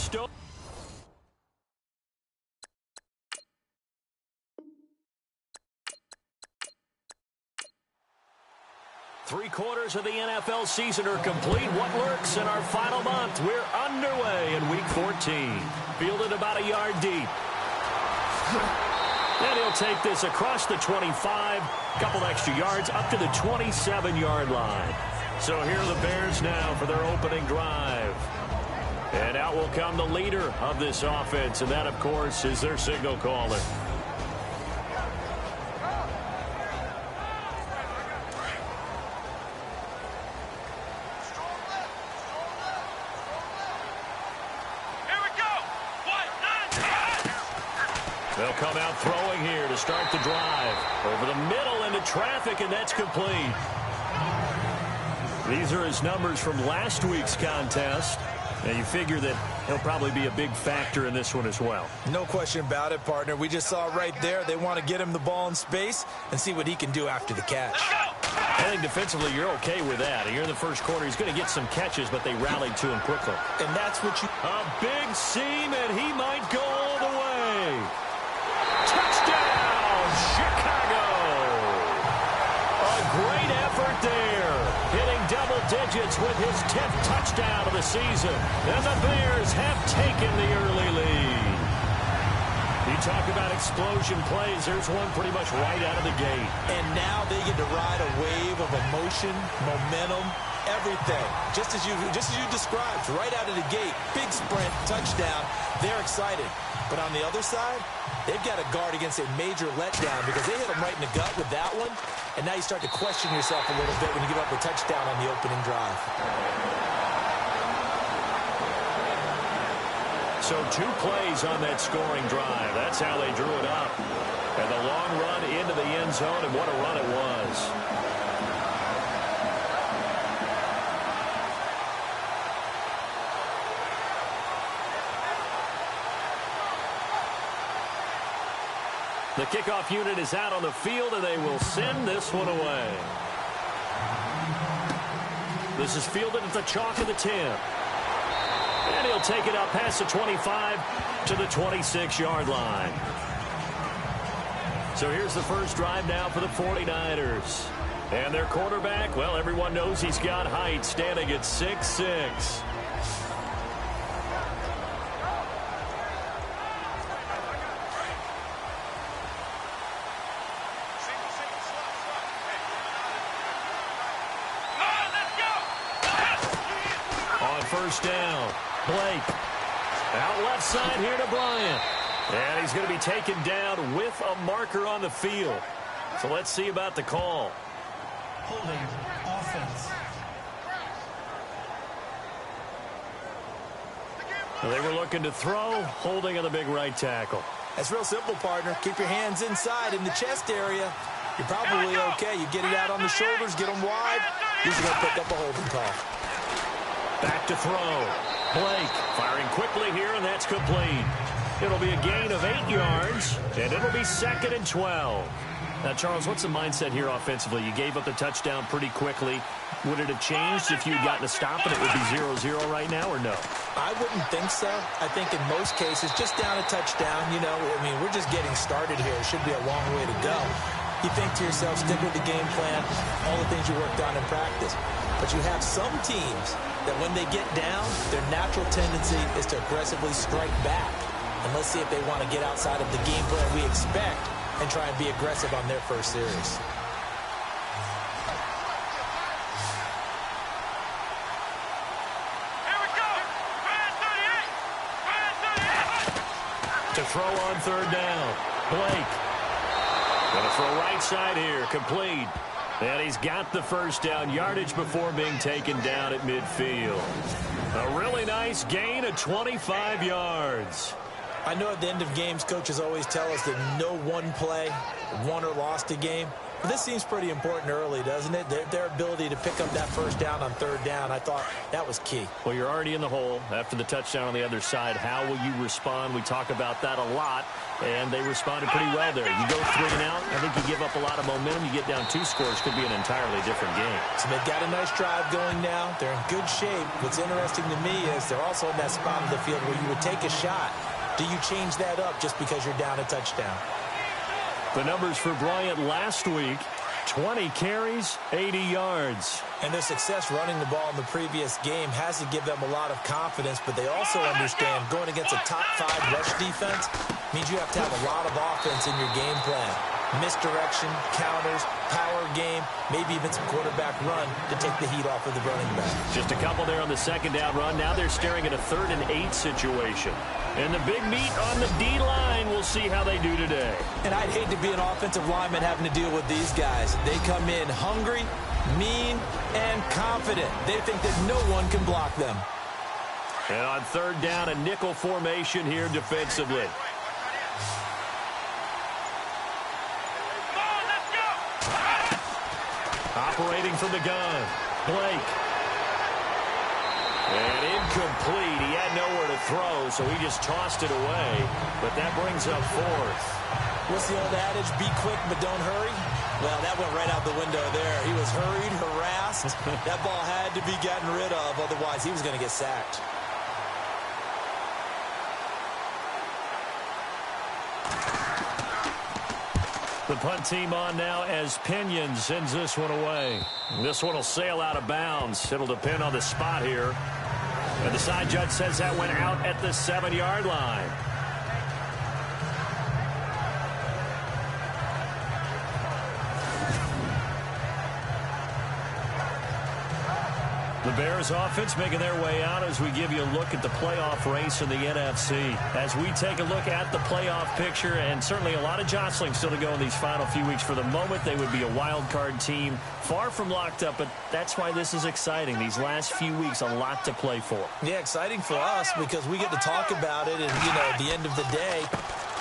Still. Three-quarters of the NFL season are complete. What lurks in our final month? We're underway in Week 14. Fielded about a yard deep. And he'll take this across the 25. Couple extra yards up to the 27-yard line. So here are the Bears now for their opening drive. And out will come the leader of this offense. And that, of course, is their signal caller. They'll come out throwing here to start the drive. Over the middle into traffic, and that's complete. These are his numbers from last week's contest. And you figure that he'll probably be a big factor in this one as well. No question about it, partner. We just saw right there they want to get him the ball in space and see what he can do after the catch. I think defensively you're okay with that. Here in the first quarter, he's going to get some catches, but they rallied to him quickly. And that's what you... A big seam, and he might go all the way. Touchdown, Chicago! A great effort there. Hitting double digits with his 10th touchdown of the season. And the Bears have taken the early lead. You talk about explosion plays. There's one pretty much right out of the gate. And now they get to ride a wave of emotion, momentum, everything. Just as you described, right out of the gate. Big sprint, touchdown. They're excited. But on the other side, they've got to guard against a major letdown because they hit them right in the gut with that one. And now you start to question yourself a little bit when you give up a touchdown on the opening drive. So 2 plays on that scoring drive. That's how they drew it up. And the long run into the end zone, and what a run it was. The kickoff unit is out on the field, and they will send this one away. This is fielded at the chalk of the 10. And he'll take it up past the 25 to the 26-yard line. So here's the first drive now for the 49ers. And their quarterback, well, everyone knows he's got height, standing at 6'6". First down. Blake. Out left side here to Bryant. And he's going to be taken down with a marker on the field. So let's see about the call. Holding offense. They were looking to throw, holding on the big right tackle. That's real simple, partner. Keep your hands inside in the chest area. You're probably okay. You get it out on the shoulders, get them wide. He's going to pick up a holding call. Back to throw. Blake firing quickly here, and that's complete. It'll be a gain of 8 yards, and it'll be 2nd and 12. Now, Charles, what's the mindset here offensively? You gave up the touchdown pretty quickly. Would it have changed if you had gotten a stop and it would be 0-0 right now, or no? I wouldn't think so. I think in most cases, just down a touchdown, you know, I mean, we're just getting started here. It should be a long way to go. You think to yourself, stick with the game plan, all the things you worked on in practice. But you have some teams that when they get down, their natural tendency is to aggressively strike back. And let's see if they want to get outside of the game plan we expect and try and be aggressive on their first series. To throw on third down. Blake. Going to throw right side here. Complete. And he's got the first down. Yardage before being taken down at midfield. A really nice gain of 25 yards. I know at the end of games, coaches always tell us that no one play won or lost a game. But this seems pretty important early, doesn't it? Their ability to pick up that first down on third down, I thought that was key. Well, you're already in the hole after the touchdown on the other side. How will you respond? We talk about that a lot, and they responded pretty well there. You go 3 and out, I think you give up a lot of momentum. You get down 2 scores, could be an entirely different game. So they've got a nice drive going now. They're in good shape. What's interesting to me is they're also in that spot of the field where you would take a shot. Do you change that up just because you're down a touchdown? The numbers for Bryant last week, 20 carries, 80 yards. And their success running the ball in the previous game has to give them a lot of confidence, but they also understand going against a top 5 rush defense means you have to have a lot of offense in your game plan. Misdirection, counters, power game, maybe even some quarterback run to take the heat off of the running back. Just a couple there on the second down run. Now they're staring at a 3rd and 8 situation. And the big meat on the D-line. We'll see how they do today. And I'd hate to be an offensive lineman having to deal with these guys. They come in hungry, mean, and confident. They think that no one can block them. And on 3rd down, a nickel formation here defensively. Operating from the gun, Blake. And incomplete. He had nowhere to throw, so he just tossed it away. But that brings up 4th. What's the old adage? Be quick, but don't hurry? Well, that went right out the window there. He was hurried, harassed. That ball had to be gotten rid of, otherwise he was going to get sacked. The punt team on now as Pinion sends this one away. This one will sail out of bounds. It'll depend on the spot here. And the side judge says that went out at the 7-yard line. The Bears offense making their way out as we give you a look at the playoff race in the NFC. As we take a look at the playoff picture, and certainly a lot of jostling still to go in these final few weeks. For the moment, they would be a wild card team, far from locked up, but that's why this is exciting. These last few weeks, a lot to play for. Yeah, exciting for us because we get to talk about it, and, at the end of the day,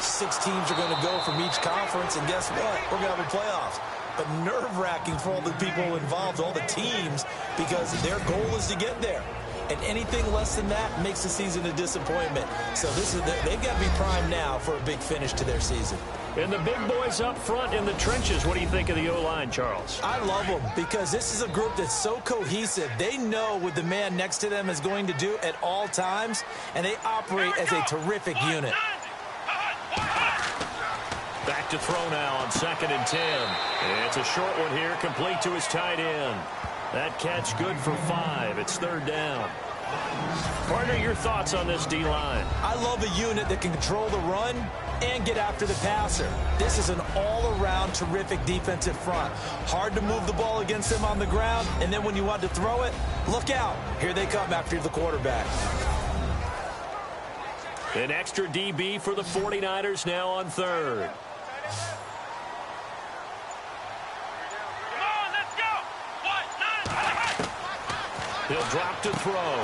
6 teams are going to go from each conference, and guess what? We're going to have a playoffs. But nerve-wracking for all the people involved, all the teams, because their goal is to get there. And anything less than that makes the season a disappointment. So they've got to be primed now for a big finish to their season. And the big boys up front in the trenches, what do you think of the O-line, Charles? I love them because this is a group that's so cohesive. They know what the man next to them is going to do at all times, and they operate as a terrific unit. Back to throw now on 2nd and 10. It's a short one here, complete to his tight end. That catch good for 5. It's 3rd down. Partner, your thoughts on this D-line? I love a unit that can control the run and get after the passer. This is an all-around terrific defensive front. Hard to move the ball against them on the ground, and then when you want to throw it, look out. Here they come after the quarterback. An extra DB for the 49ers now on 3rd. He'll drop to throw.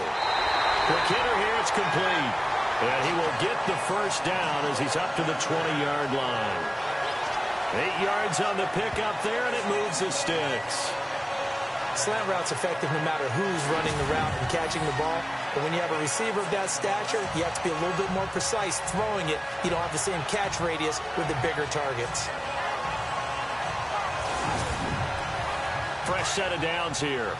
Quick hitter here, it's complete. And he will get the first down as he's up to the 20-yard line. 8 yards on the pickup there, and it moves the sticks. Slant route's effective no matter who's running the route and catching the ball. But when you have a receiver of that stature, you have to be a little bit more precise throwing it. You don't have the same catch radius with the bigger targets. Fresh set of downs here.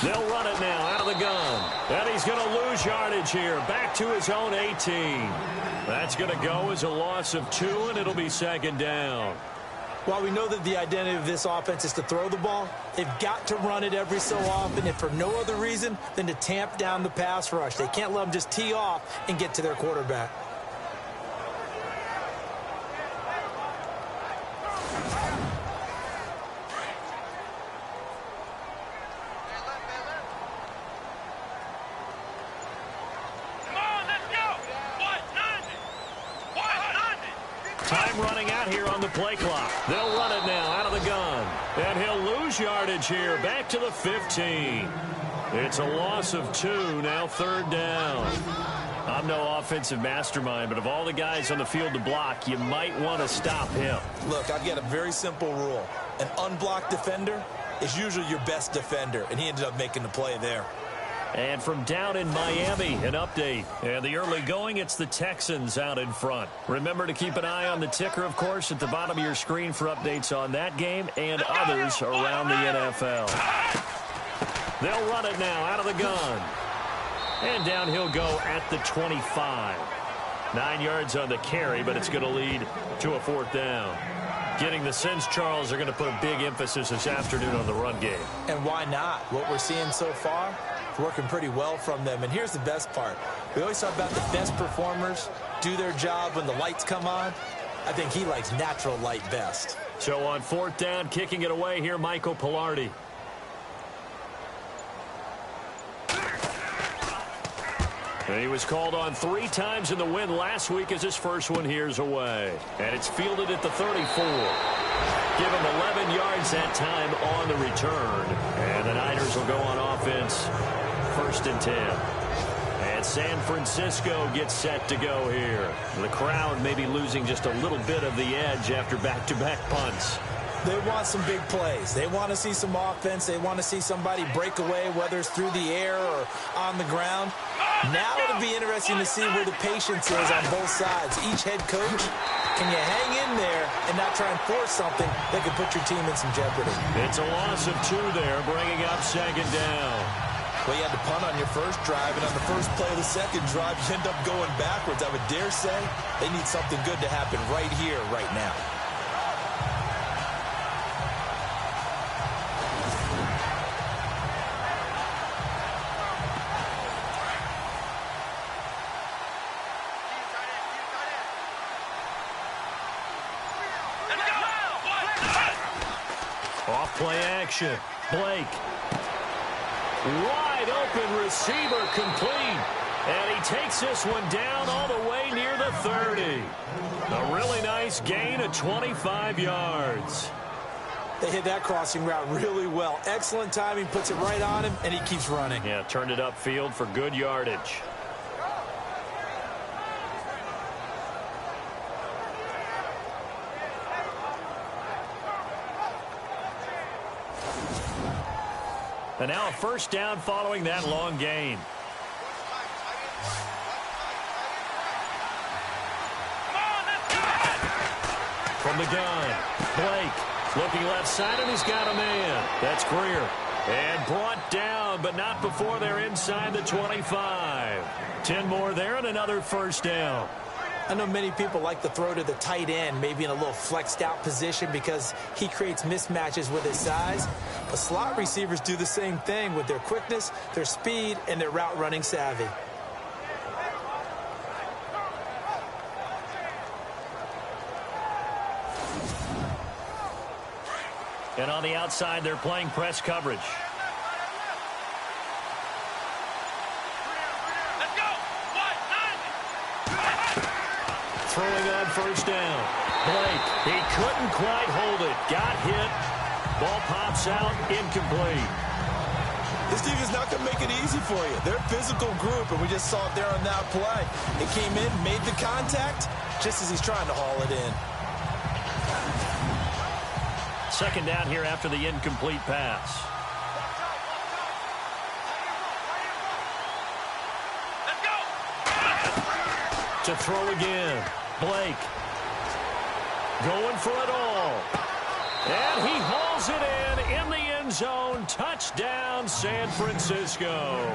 They'll run it now out of the gun. And he's going to lose yardage here. Back to his own 18. That's going to go as a loss of 2, and it'll be 2nd down. While we know that the identity of this offense is to throw the ball, they've got to run it every so often, if for no other reason than to tamp down the pass rush. They can't let them just tee off and get to their quarterback. Time running out here on the play clock. They'll run it now out of the gun. And he'll lose yardage here. Back to the 15. It's a loss of 2, now 3rd down. I'm no offensive mastermind, but of all the guys on the field to block, you might want to stop him. Look, I've got a very simple rule. An unblocked defender is usually your best defender, and he ended up making the play there. And from down in Miami, an update. And the early going, it's the Texans out in front. Remember to keep an eye on the ticker, of course, at the bottom of your screen for updates on that game and others around the NFL. They'll run it now out of the gun. And down he'll go at the 25. 9 yards on the carry, but it's going to lead to a 4th down. Getting the sense, Charles, are going to put a big emphasis this afternoon on the run game. And why not? What we're seeing so far, working pretty well from them. And here's the best part. We always talk about the best performers do their job when the lights come on. I think he likes natural light best. So on 4th down, kicking it away here, Michael Pilardi. And he was called on 3 times in the win last week as his first one here's away. And it's fielded at the 34. Give him 11 yards that time on the return. And the Niners will go on offense 1st and 10. And San Francisco gets set to go here. The crowd may be losing just a little bit of the edge after back-to-back punts. They want some big plays. They want to see some offense. They want to see somebody break away, whether it's through the air or on the ground. Now it'll be interesting to see where the patience is on both sides. Each head coach, can you hang in there and not try and force something that could put your team in some jeopardy? It's a loss of 2 there, bringing up 2nd down. Well, you had to punt on your first drive, and on the first play of the second drive, you end up going backwards. I would dare say they need something good to happen right here, right now. Play action. Blake. Wide open receiver complete. And he takes this one down all the way near the 30. A really nice gain of 25 yards. They hit that crossing route really well. Excellent timing, puts it right on him, and he keeps running. Yeah, turned it upfield for good yardage. And now a 1st down following that long gain. From the gun, Blake looking left side, and he's got a man. That's Greer. And brought down, but not before they're inside the 25. 10 more there and another 1st down. I know many people like to throw to the tight end, maybe in a little flexed out position because he creates mismatches with his size. But slot receivers do the same thing with their quickness, their speed, and their route running savvy. And on the outside, they're playing press coverage. Throwing on 1st down. Blake, he couldn't quite hold it. Got hit. Ball pops out, incomplete. This team is not going to make it easy for you. They're a physical group, and we just saw it there on that play. It came in, made the contact, just as he's trying to haul it in. 2nd down here after the incomplete pass. To throw again. Blake going for it all. And he hauls it in the end zone. Touchdown, San Francisco.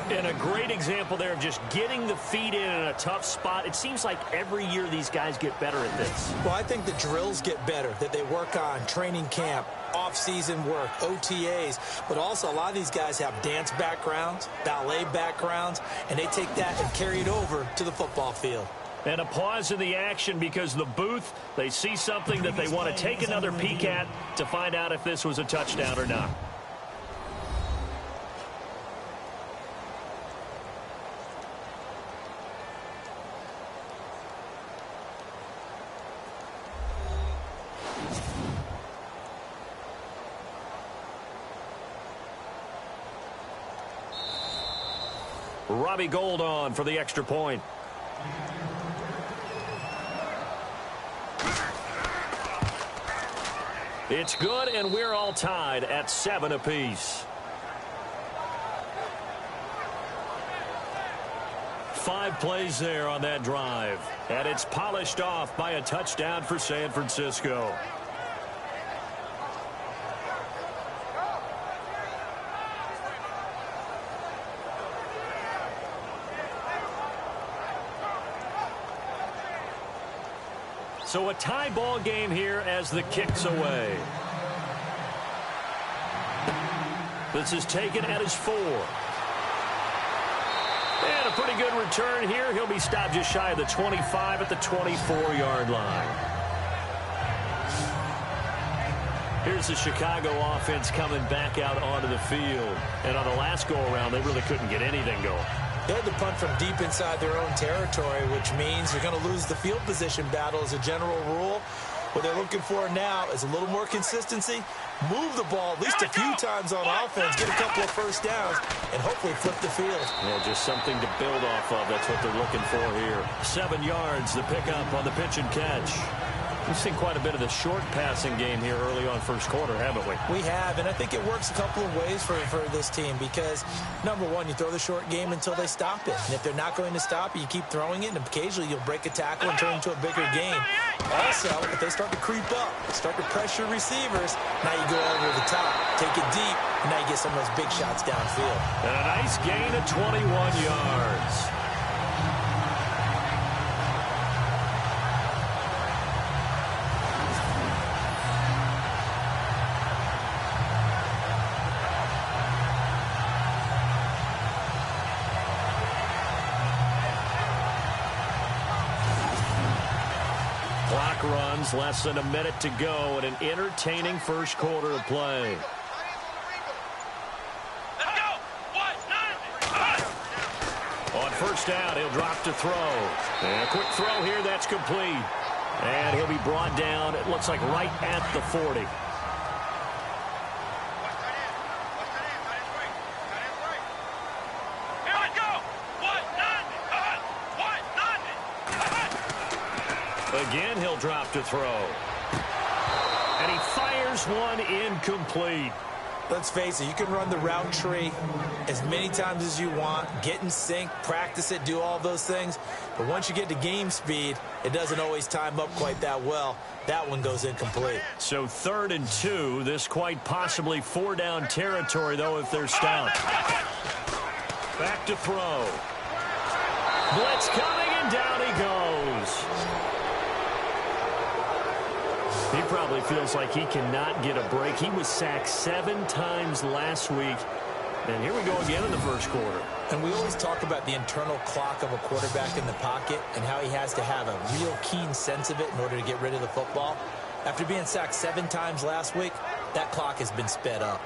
And a great example there of just getting the feet in a tough spot. It seems like every year these guys get better at this. Well, I think the drills get better, that they work on training camp, off-season work, OTAs. But also, a lot of these guys have dance backgrounds, ballet backgrounds, and they take that and carry it over to the football field. And a pause in the action because the booth, they see something that they want to take another peek at to find out if this was a touchdown or not. Robbie Gould on for the extra point. It's good, and we're all tied at 7 apiece. 5 plays there on that drive, and it's polished off by a touchdown for San Francisco. So a tie ball game here as the kick's away. This is taken at his 4. And a pretty good return here. He'll be stopped just shy of the 25 at the 24-yard line. Here's the Chicago offense coming back out onto the field. And on the last go-around, they really couldn't get anything going. They had to punt from deep inside their own territory, which means you're going to lose the field position battle as a general rule. What they're looking for now is a little more consistency, move the ball at least a few times on offense, get a couple of first downs, and hopefully flip the field. Yeah, just something to build off of. That's what they're looking for here. 7 yards, the pickup on the pitch and catch. We've seen quite a bit of the short passing game here early on first quarter, haven't we? We have, and I think it works a couple of ways for this team because, number one, you throw the short game until they stop it. And if they're not going to stop it, you keep throwing it, and occasionally you'll break a tackle and turn it into a bigger game. Also, if they start to creep up, start to pressure receivers, now you go over the top, take it deep, and now you get some of those big shots downfield. And a nice gain of 21 yards. Clock runs, less than a minute to go, and an entertaining first quarter of play. On first down, he'll drop to throw. And a quick throw here, that's complete. And he'll be brought down, it looks like right at the 40. Again, he'll drop to throw. And he fires one incomplete. Let's face it, you can run the route tree as many times as you want, get in sync, practice it, do all those things. But once you get to game speed, it doesn't always time up quite that well. That one goes incomplete. So 3rd and 2, this quite possibly 4-down territory, though, if they're stopped. Back to throw. Blitz coming, and down he goes. He probably feels like he cannot get a break. He was sacked 7 times last week. And here we go again in the first quarter. And we always talk about the internal clock of a quarterback in the pocket and how he has to have a real keen sense of it in order to get rid of the football. After being sacked 7 times last week, that clock has been sped up.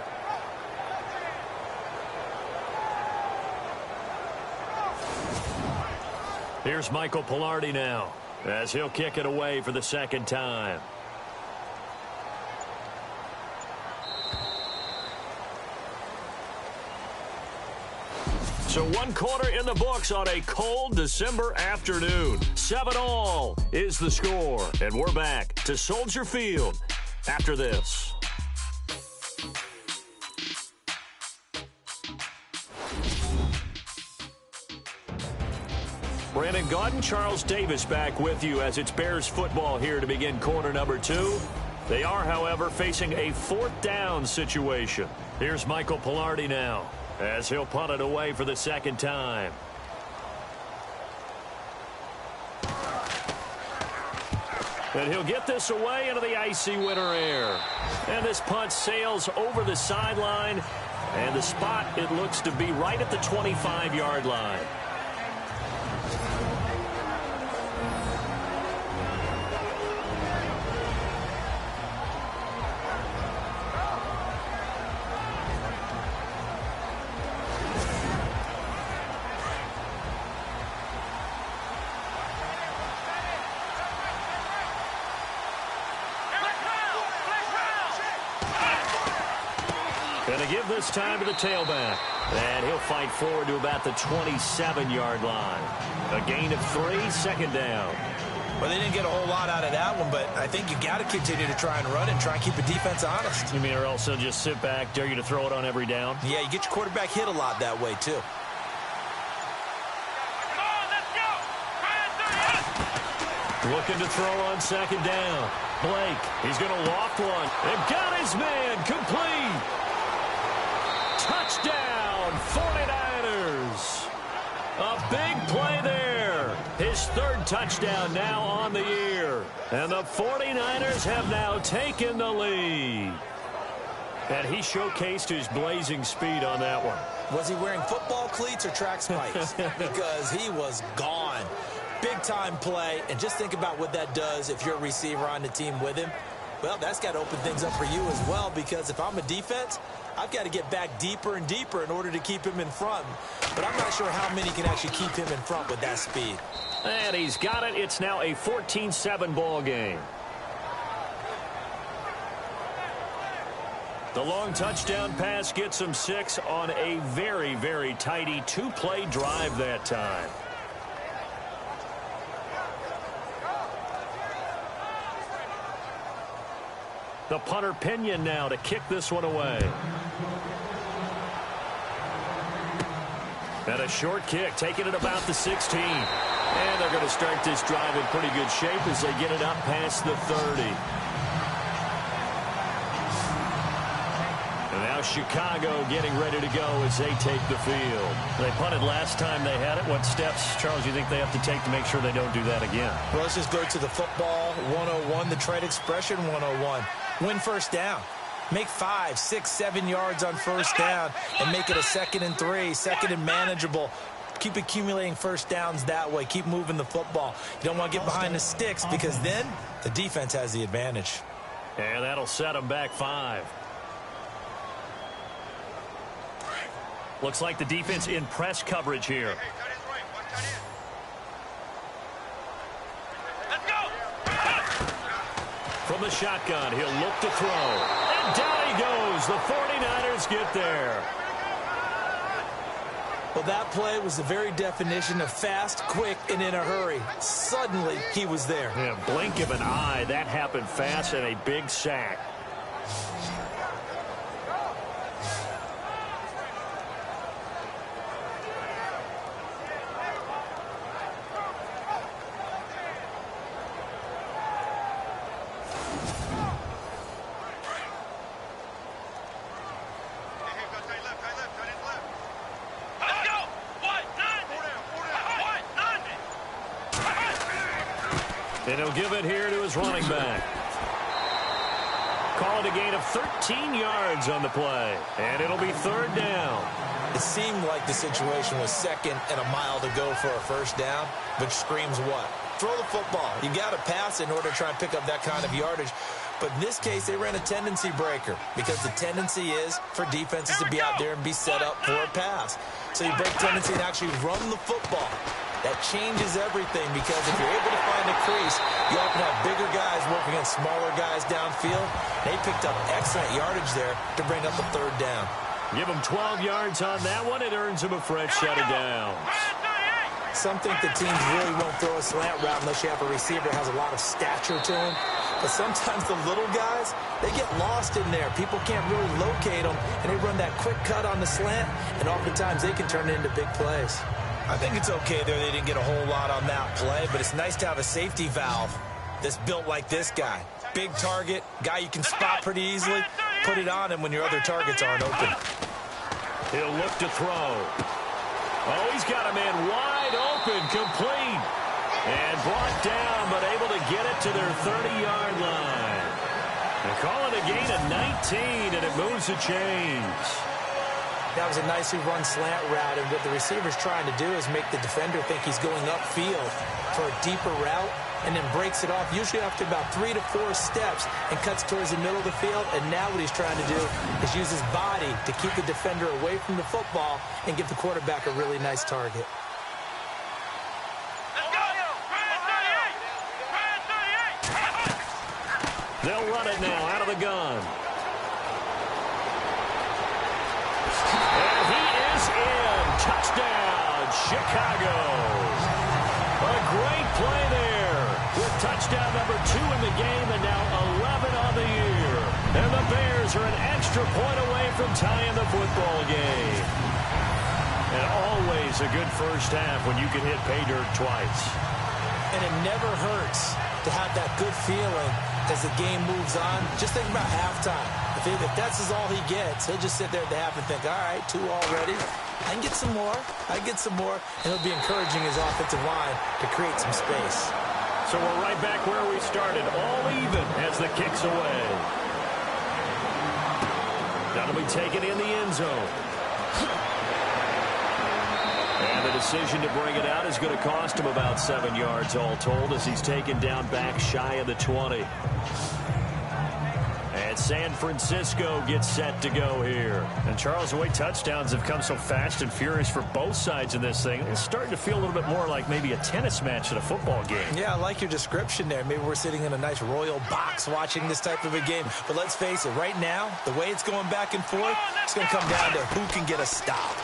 Here's Michael Pilardi now as he'll kick it away for the second time. So 1 quarter in the books on a cold December afternoon. 7-all is the score. And we're back to Soldier Field after this. Brandon Gaudin, Charles Davis back with you as it's Bears football here to begin quarter number 2. They are, however, facing a 4th down situation. Here's Michael Pilardi now as he'll punt it away for the second time. And he'll get this away into the icy winter air. And this punt sails over the sideline. And the spot, it looks to be right at the 25-yard line. And they give this time to the tailback. And he'll fight forward to about the 27-yard line. A gain of 3, second down. Well, they didn't get a whole lot out of that one, but I think you got to continue to try and run and try and keep the defense honest. You mean or also just sit back, dare you to throw it on every down? Yeah, you get your quarterback hit a lot that way, too. Looking to throw on second down. Blake, he's going to loft one. And got his man complete. Touchdown, 49ers. A big play there. His third touchdown now on the year. And the 49ers have now taken the lead. And he showcased his blazing speed on that one. Was he wearing football cleats or track spikes? Because he was gone. Big-time play, and just think about what that does if you're a receiver on the team with him. Well, that's got to open things up for you as well, because if I'm a defense, I've got to get back deeper and deeper in order to keep him in front. But I'm not sure how many can actually keep him in front with that speed. And he's got it. It's now a 14-7 ball game. The long touchdown pass gets him 6 on a very, very tidy 2-play drive that time. The punter Pinion now to kick this one away. And a short kick, taking it about the 16. And they're going to start this drive in pretty good shape as they get it up past the 30. And now Chicago getting ready to go as they take the field. They punted last time they had it. What steps, Charles, you think they have to take to make sure they don't do that again? Well, let's just go to the football 101, the trade expression 101. Win first down. Make 5, 6, 7 yards on first down and make it a 2nd and 3, 2nd and manageable. Keep accumulating first downs that way. Keep moving the football. You don't want to get behind the sticks because then the defense has the advantage. And that'll set them back 5. Looks like the defense in press coverage here. From the shotgun, he'll look to throw. And down he goes. The 49ers get there. Well, that play was the very definition of fast, quick, and in a hurry. Suddenly, he was there. Yeah, blink of an eye. That happened fast and a big sack. And he'll give it here to his running back. Call it a gain of 13 yards on the play. And it'll be 3rd down. It seemed like the situation was 2nd and a mile to go for a first down, which screams what? Throw the football. You got to pass in order to try and pick up that kind of yardage. But in this case, they ran a tendency breaker because the tendency is for defenses to be out there and be set up for a pass. So you break tendency and actually run the football. That changes everything because if you're able to find a crease, you often have bigger guys working against smaller guys downfield. They picked up excellent yardage there to bring up a 3rd down. Give them 12 yards on that one. It earns them a fresh set of downs. Some think the teams really won't throw a slant route unless you have a receiver that has a lot of stature to him. But sometimes the little guys, they get lost in there. People can't really locate them, and they run that quick cut on the slant, and oftentimes they can turn it into big plays. I think it's okay there. They didn't get a whole lot on that play, but it's nice to have a safety valve that's built like this guy. Big target, guy you can spot pretty easily. Put it on him when your other targets aren't open. He'll look to throw. Oh, he's got a man wide open, complete. And brought down, but able to get it to their 30-yard line. They call it a gain of 19, and it moves the chains. That was a nicely run slant route, and what the receiver's trying to do is make the defender think he's going upfield for a deeper route, and then breaks it off, usually after about 3 to 4 steps, and cuts towards the middle of the field. And now what he's trying to do is use his body to keep the defender away from the football and give the quarterback a really nice target. They'll run it now out of the gun. Bears are an extra point away from tying the football game. And always a good first half when you can hit pay dirt twice. And it never hurts to have that good feeling as the game moves on. Just think about halftime. If that's all he gets, he'll just sit there at the half and think, all right, 2 already. I can get some more. I can get some more. And he'll be encouraging his offensive line to create some space. So we're right back where we started, all even as the kick's away. That'll be taken in the end zone. And the decision to bring it out is going to cost him about 7 yards all told as he's taken down back shy of the 20. And San Francisco gets set to go here. And Charles, the way touchdowns have come so fast and furious for both sides in this thing, it's starting to feel a little bit more like maybe a tennis match at a football game. Yeah, I like your description there. Maybe we're sitting in a nice royal box watching this type of a game. But let's face it, right now, the way it's going back and forth, it's going to come down to who can get a stop.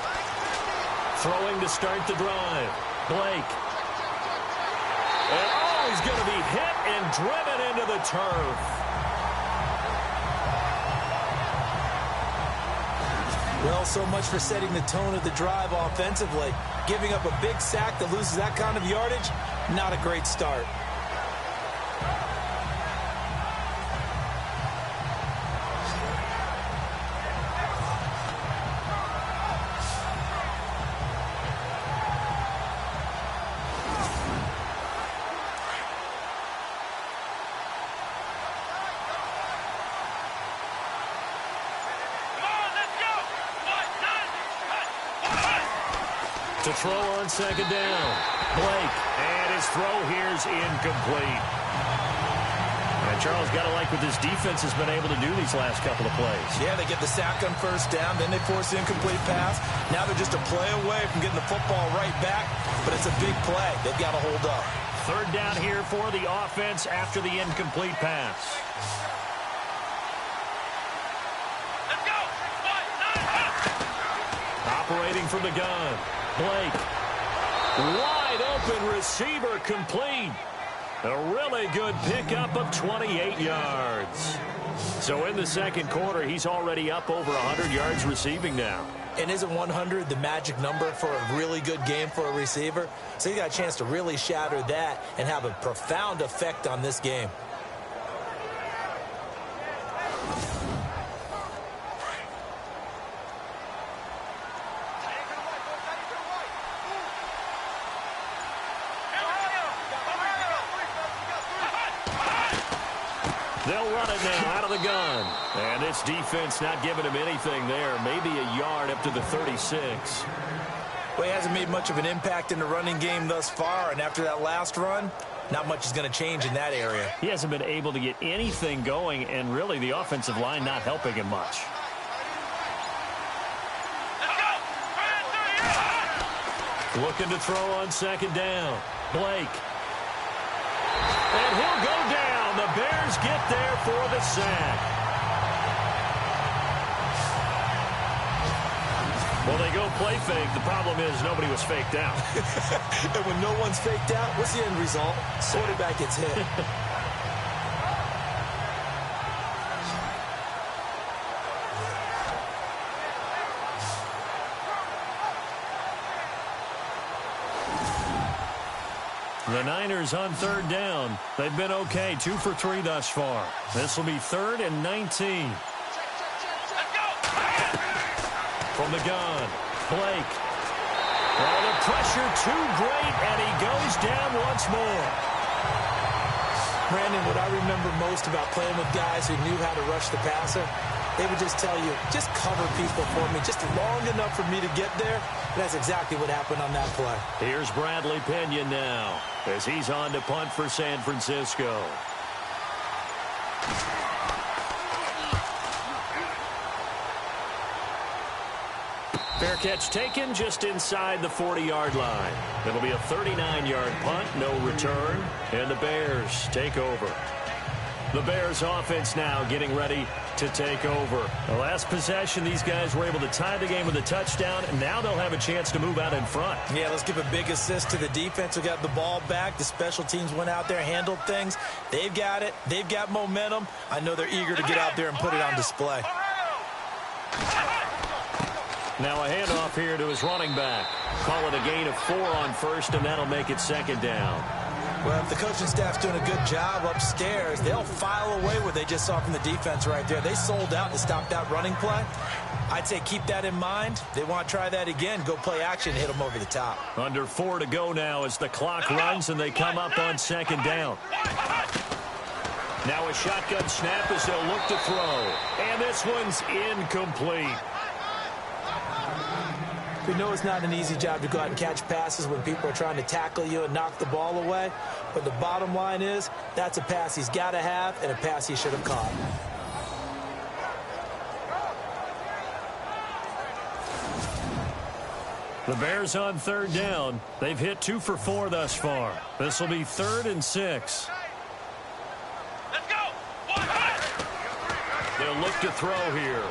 Throwing to start the drive. Blake. And he's going to be hit and driven into the turf. Well, so much for setting the tone of the drive offensively. Giving up a big sack that loses that kind of yardage, not a great start. To throw on second down. Blake. And his throw here's incomplete. And Charles, got to like what this defense has been able to do these last couple of plays. Yeah, they get the sack on first down, then they force the incomplete pass. Now they're just a play away from getting the football right back, but it's a big play. They've got to hold up. Third down here for the offense after the incomplete pass. Operating from the gun. Blake. Wide open receiver complete. A really good pickup of 28 yards. So in the second quarter, he's already up over 100 yards receiving now. And isn't 100 the magic number for a really good game for a receiver? So you got a chance to really shatter that and have a profound effect on this game. They'll run it now out of the gun. And this defense not giving him anything there. Maybe a yard up to the 36. Well, he hasn't made much of an impact in the running game thus far. And after that last run, not much is going to change in that area. He hasn't been able to get anything going, and really the offensive line not helping him much. Looking to throw on second down. Blake. And he'll go down. The Bears get there for the sack. Well, they go play fake. The problem is nobody was faked out. And when no one's faked out, what's the end result? Quarterback gets hit. The Niners on third down. They've been okay, 2 for 3 thus far. This will be 3rd and 19. From the gun, Blake. Oh, the pressure too great, and he goes down once more. Brandon, what I remember most about playing with guys who knew how to rush the passer, they would just tell you, just cover people for me, just long enough for me to get there. And that's exactly what happened on that play. Here's Bradley Pinion now as he's on to punt for San Francisco. Fair catch taken just inside the 40-yard line. It'll be a 39-yard punt, no return, and the Bears take over. The Bears offense now getting ready to take over. The last possession, these guys were able to tie the game with a touchdown, and now they'll have a chance to move out in front. Yeah, let's give a big assist to the defense who got the ball back. The special teams went out there, handled things. They've got it. They've got momentum. I know they're eager to get out there and put it on display. Now a handoff here to his running back. Call it a gain of 4 on first, and that'll make it second down. Well, if the coaching staff's doing a good job upstairs, they'll file away what they just saw from the defense right there. They sold out to stop that running play. I'd say keep that in mind. They want to try that again. Go play action and hit them over the top. Under 4 to go now as the clock runs and they come up on second down. Now a shotgun snap as they'll look to throw. And this one's incomplete. We know it's not an easy job to go out and catch passes when people are trying to tackle you and knock the ball away. But the bottom line is that's a pass he's got to have and a pass he should have caught. The Bears on third down. They've hit 2 for 4 thus far. This will be 3rd and 6. Let's go! They'll look to throw here.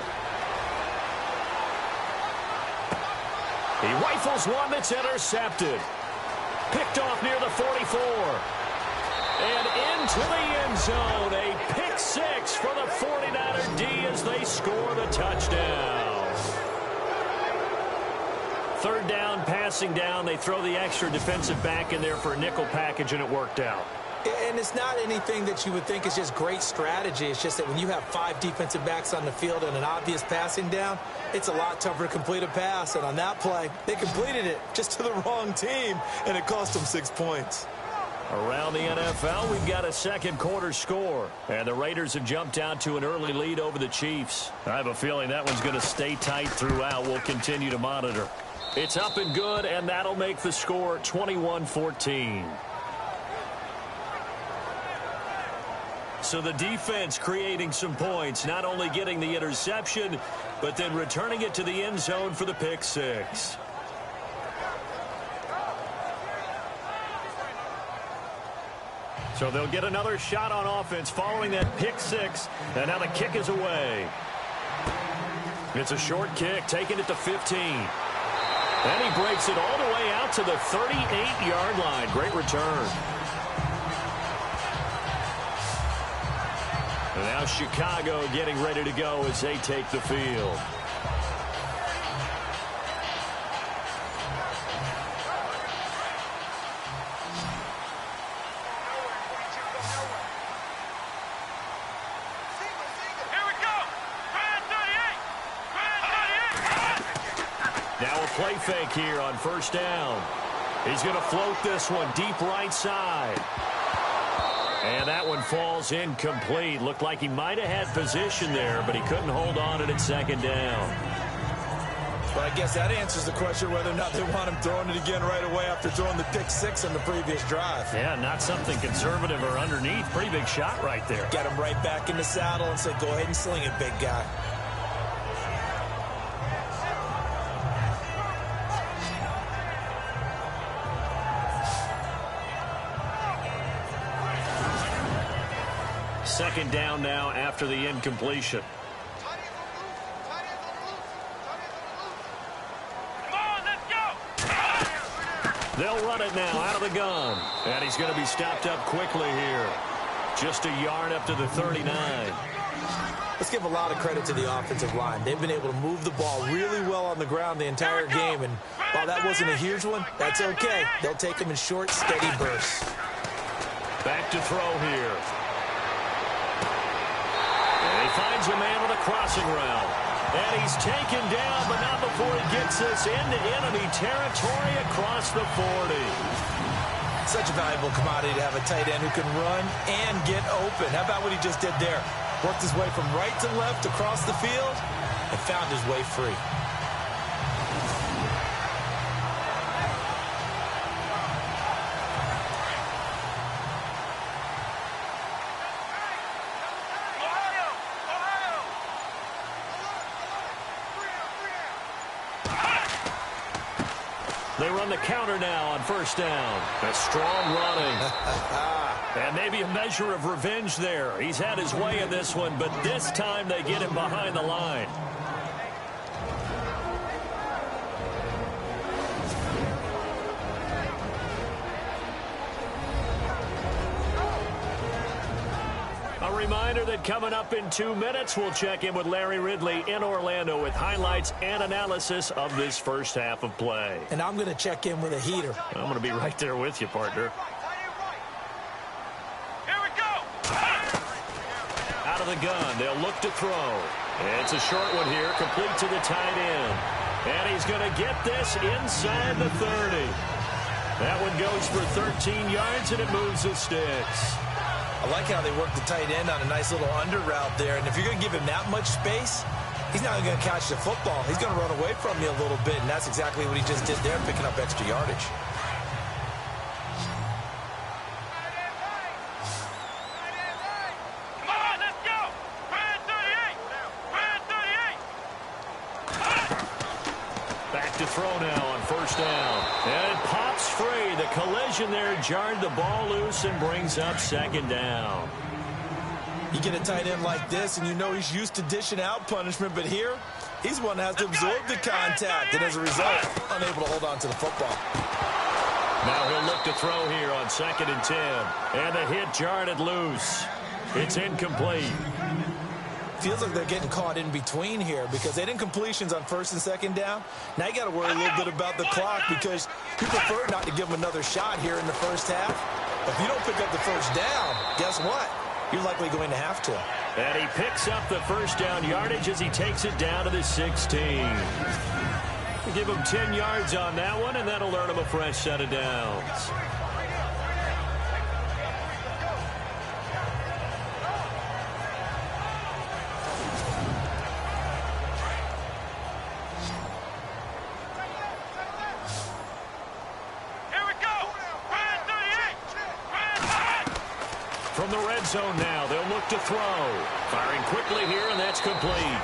He rifles one that's intercepted. Picked off near the 44. And into the end zone. A pick 6 for the 49er D as they score the touchdown. 3rd down, passing down. They throw the extra defensive back in there for a nickel package, and it worked out. And it's not anything that you would think is just great strategy. It's just that when you have 5 defensive backs on the field and an obvious passing down, it's a lot tougher to complete a pass. And on that play, they completed it just to the wrong team, and it cost them 6 points. Around the NFL, we've got a second quarter score. And the Raiders have jumped out to an early lead over the Chiefs. I have a feeling that one's going to stay tight throughout. We'll continue to monitor. It's up and good, and that'll make the score 21-14. So the defense creating some points, not only getting the interception, but then returning it to the end zone for the pick 6. So they'll get another shot on offense following that pick 6, and now the kick is away. It's a short kick, taking it to 15. And he breaks it all the way out to the 38-yard line. Great return. And now Chicago getting ready to go as they take the field. Here we go! Grand 38! Now a play fake here on first down. He's going to float this one deep right side. And that one falls incomplete. Looked like he might have had position there, but he couldn't hold on to it at second down. Well, I guess that answers the question whether or not they want him throwing it again right away after throwing the pick 6 on the previous drive. Yeah, not something conservative or underneath. Pretty big shot right there. Got him right back in the saddle and said, go ahead and sling it, big guy. Second down now after the incompletion. Come on, let's go! They'll run it now out of the gun. And he's going to be stopped up quickly here. Just a yard up to the 39. Let's give a lot of credit to the offensive line. They've been able to move the ball really well on the ground the entire game. And while that wasn't a huge one, that's okay. They'll take them in short, steady bursts. Back to throw here. And he finds a man with a crossing route. And he's taken down, but not before he gets this into enemy territory across the 40. Such a valuable commodity to have a tight end who can run and get open. How about what he just did there? Worked his way from right to left across the field and found his way free. They run the counter now on first down. A strong running. And maybe a measure of revenge there. He's had his way in this one, but this time they get him behind the line. A reminder that coming up in 2 minutes, we'll check in with Larry Ridley in Orlando with highlights and analysis of this first half of play. And I'm going to check in with a heater. I'm going to be right there with you, partner. Here we go. Out of the gun, they'll look to throw. It's a short one here, complete to the tight end. And he's going to get this inside the 30. That one goes for 13 yards, and it moves the sticks. I like how they work the tight end on a nice little under route there. And if you're going to give him that much space, he's not going to catch the football. He's going to run away from you a little bit, and that's exactly what he just did there, picking up extra yardage. Come on, let's go. Brand 38. Brand 38. Back to throw now on first down. And it pops free. The collision there jarred the ball loose and brings up second down. You get a tight end like this, and you know he's used to dishing out punishment, but here, he's one that has to absorb the contact, and as a result, unable to hold on to the football. Now he'll look to throw here on 2nd and 10. And the hit jarred it loose. It's incomplete. Feels like they're getting caught in between here because they didn't completions on 1st and 2nd down. Now you got to worry a little bit about the clock because you prefer not to give them another shot here in the first half. If you don't pick up the first down, guess what? You're likely going to have to. And he picks up the first down yardage as he takes it down to the 16. We'll give him 10 yards on that one, and that'll earn him a fresh set of downs. From the red zone now, they'll look to throw. Firing quickly here, and that's complete.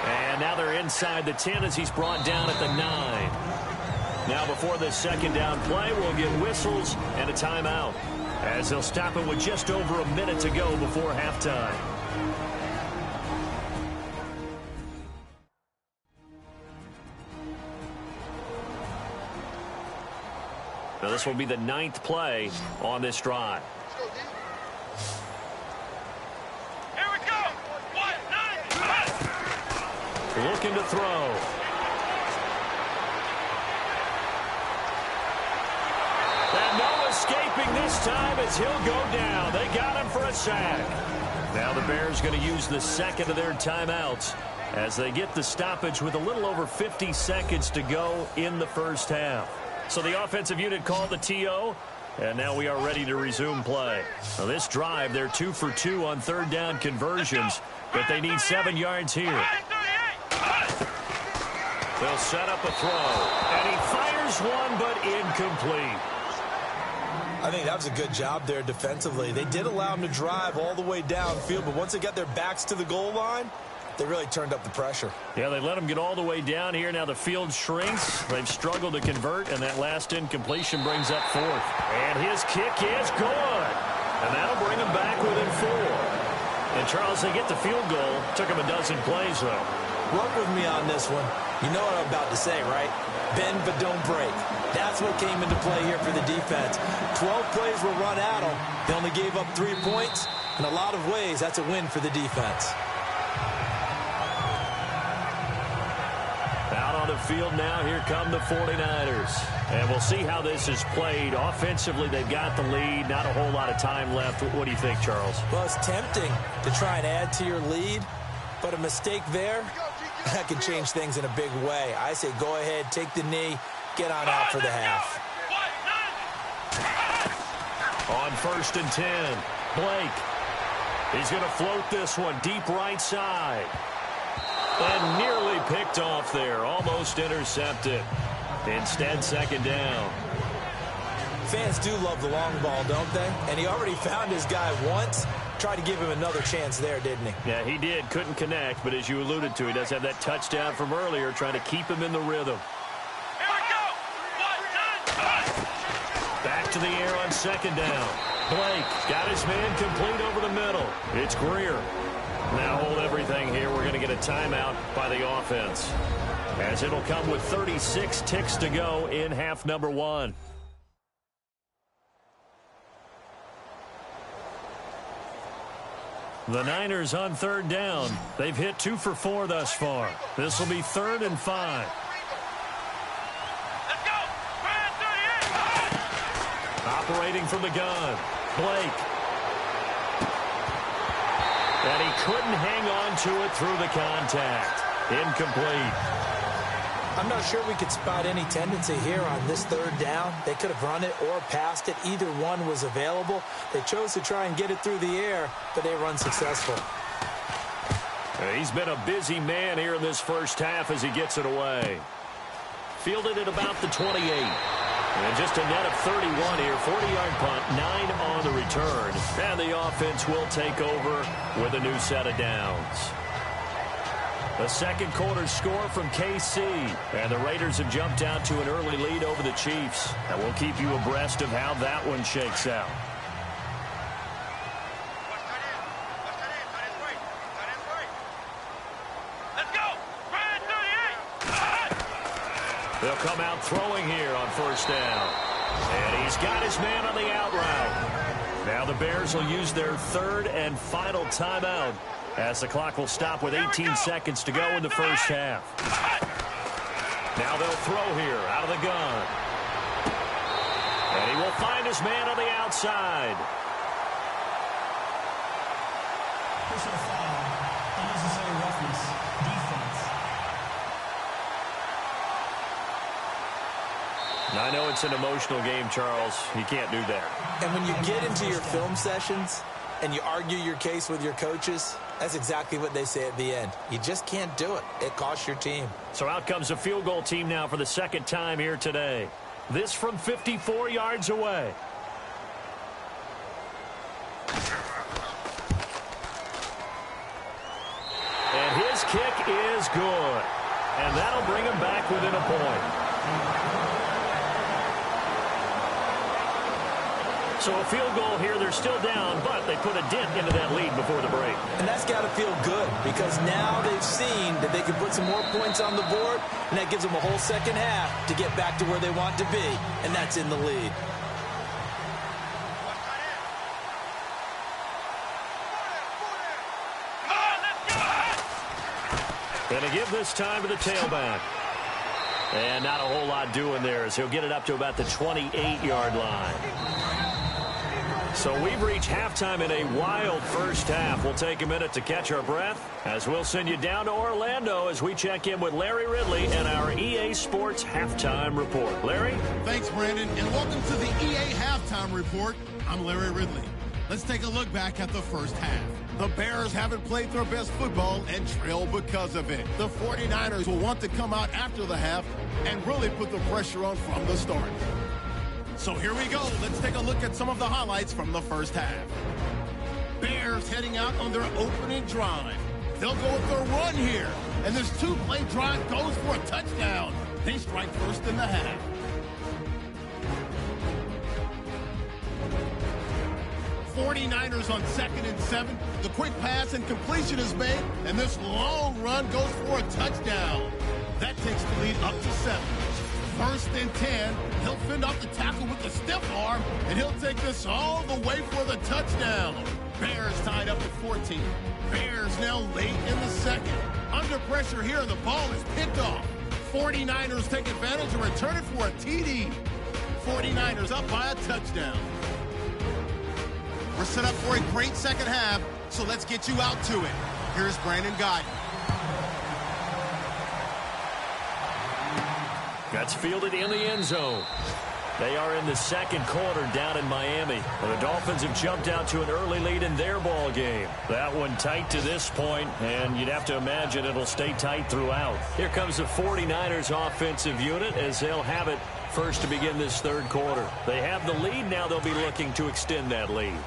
And now they're inside the 10 as he's brought down at the 9. Now before this second down play, we'll get whistles and a timeout as they'll stop it with just over a minute to go before halftime. Now this will be the 9th play on this drive. Looking to throw. And no escaping this time as he'll go down. They got him for a sack. Now the Bears going to use the second of their timeouts as they get the stoppage with a little over 50 seconds to go in the first half. So the offensive unit called the TO, and now we are ready to resume play. Now this drive, they're 2 for 2 on 3rd down conversions, but they need 7 yards here. They'll set up a throw, and he fires one, but incomplete. I think that was a good job there defensively. They did allow him to drive all the way downfield, but once they got their backs to the goal line, they really turned up the pressure. Yeah, they let him get all the way down here. Now the field shrinks. They've struggled to convert, and that last incompletion brings up 4th. And his kick is good. And that'll bring him back within 4. And, Charles, they get the field goal. Took him a dozen plays, though. Work with me on this one. You know what I'm about to say, right? Bend but don't break. That's what came into play here for the defense. 12 plays were run at them. They only gave up 3 points. In a lot of ways, that's a win for the defense. Out on the field now, here come the 49ers. And we'll see how this is played. Offensively, they've got the lead. Not a whole lot of time left. What do you think, Charles? Well, it's tempting to try and add to your lead, but a mistake there, that could change things in a big way. I say go ahead, take the knee, get on out for the half. On 1st and 10, Blake. He's going to float this one deep right side. And nearly picked off there, almost intercepted. Instead, 2nd down. Fans do love the long ball, don't they? And he already found his guy once. Tried to give him another chance there, didn't he? Yeah, he did. Couldn't connect, but as you alluded to, he does have that touchdown from earlier, trying to keep him in the rhythm. Here we go. to the air on second down. Blake got his man complete over the middle. It's Greer. Now hold everything here. We're going to get a timeout by the offense, as it'll come with 36 ticks to go in half number one. The Niners on third down. They've hit 2 for 4 thus far. This will be 3rd and 5. Let's go. Operating from the gun. Blake. And he couldn't hang on to it through the contact. Incomplete. I'm not sure we could spot any tendency here on this third down. They could have run it or passed it. Either one was available. They chose to try and get it through the air, but they were unsuccessful. He's been a busy man here in this first half as he gets it away. Fielded at about the 28. And just a net of 31 here. 40-yard punt, 9 on the return. And the offense will take over with a new set of downs. The second quarter score from KC. And the Raiders have jumped out to an early lead over the Chiefs. And we'll keep you abreast of how that one shakes out. Let's go. They'll come out throwing here on first down. And he's got his man on the out route. Now the Bears will use their 3rd and final timeout, as the clock will stop with 18 seconds to go in the first half. Now they'll throw here out of the gun. And he will find his man on the outside. Personal foul. Unnecessary roughness. Defense. Now, I know it's an emotional game, Charles. You can't do that. And when you get into your film sessions and you argue your case with your coaches, that's exactly what they say at the end. You just can't do it. It costs your team. So out comes a field goal team now for the second time here today. This from 54 yards away. And his kick is good. And that'll bring him back within a point. So a field goal here. They're still down, but they put a dent into that lead before the break. And that's got to feel good, because now they've seen that they can put some more points on the board, and that gives them a whole second half to get back to where they want to be, and that's in the lead. Going to give this time to the tailback. And not a whole lot doing there, as he'll get it up to about the 28-yard line. So we've reached halftime in a wild first half. We'll take a minute to catch our breath, as we'll send you down to Orlando as we check in with Larry Ridley and our EA Sports Halftime Report. Larry? Thanks, Brandon, and welcome to the EA Halftime Report. I'm Larry Ridley. Let's take a look back at the first half. The Bears haven't played their best football and trail because of it. The 49ers will want to come out after the half and really put the pressure on from the start. So here we go. Let's take a look at some of the highlights from the first half. Bears heading out on their opening drive. They'll go with their run here. And this two-play drive goes for a touchdown. They strike first in the half. '49ers on 2nd and 7. The quick pass and completion is made, and this long run goes for a touchdown. That takes the lead up to 7. 1st and 10. He'll fend off the tackle with a stiff arm, and he'll take this all the way for the touchdown. Bears tied up at 14. Bears now late in the second. Under pressure here, the ball is picked off. 49ers take advantage and return it for a TD. 49ers up by a touchdown. We're set up for a great second half, so let's get you out to it. Here's Brandon Guyton. That's fielded in the end zone. They are in the second quarter down in Miami. The Dolphins have jumped out to an early lead in their ball game. That one tight to this point, and you'd have to imagine it'll stay tight throughout. Here comes the 49ers offensive unit as they'll have it first to begin this third quarter. They have the lead now. They'll be looking to extend that lead.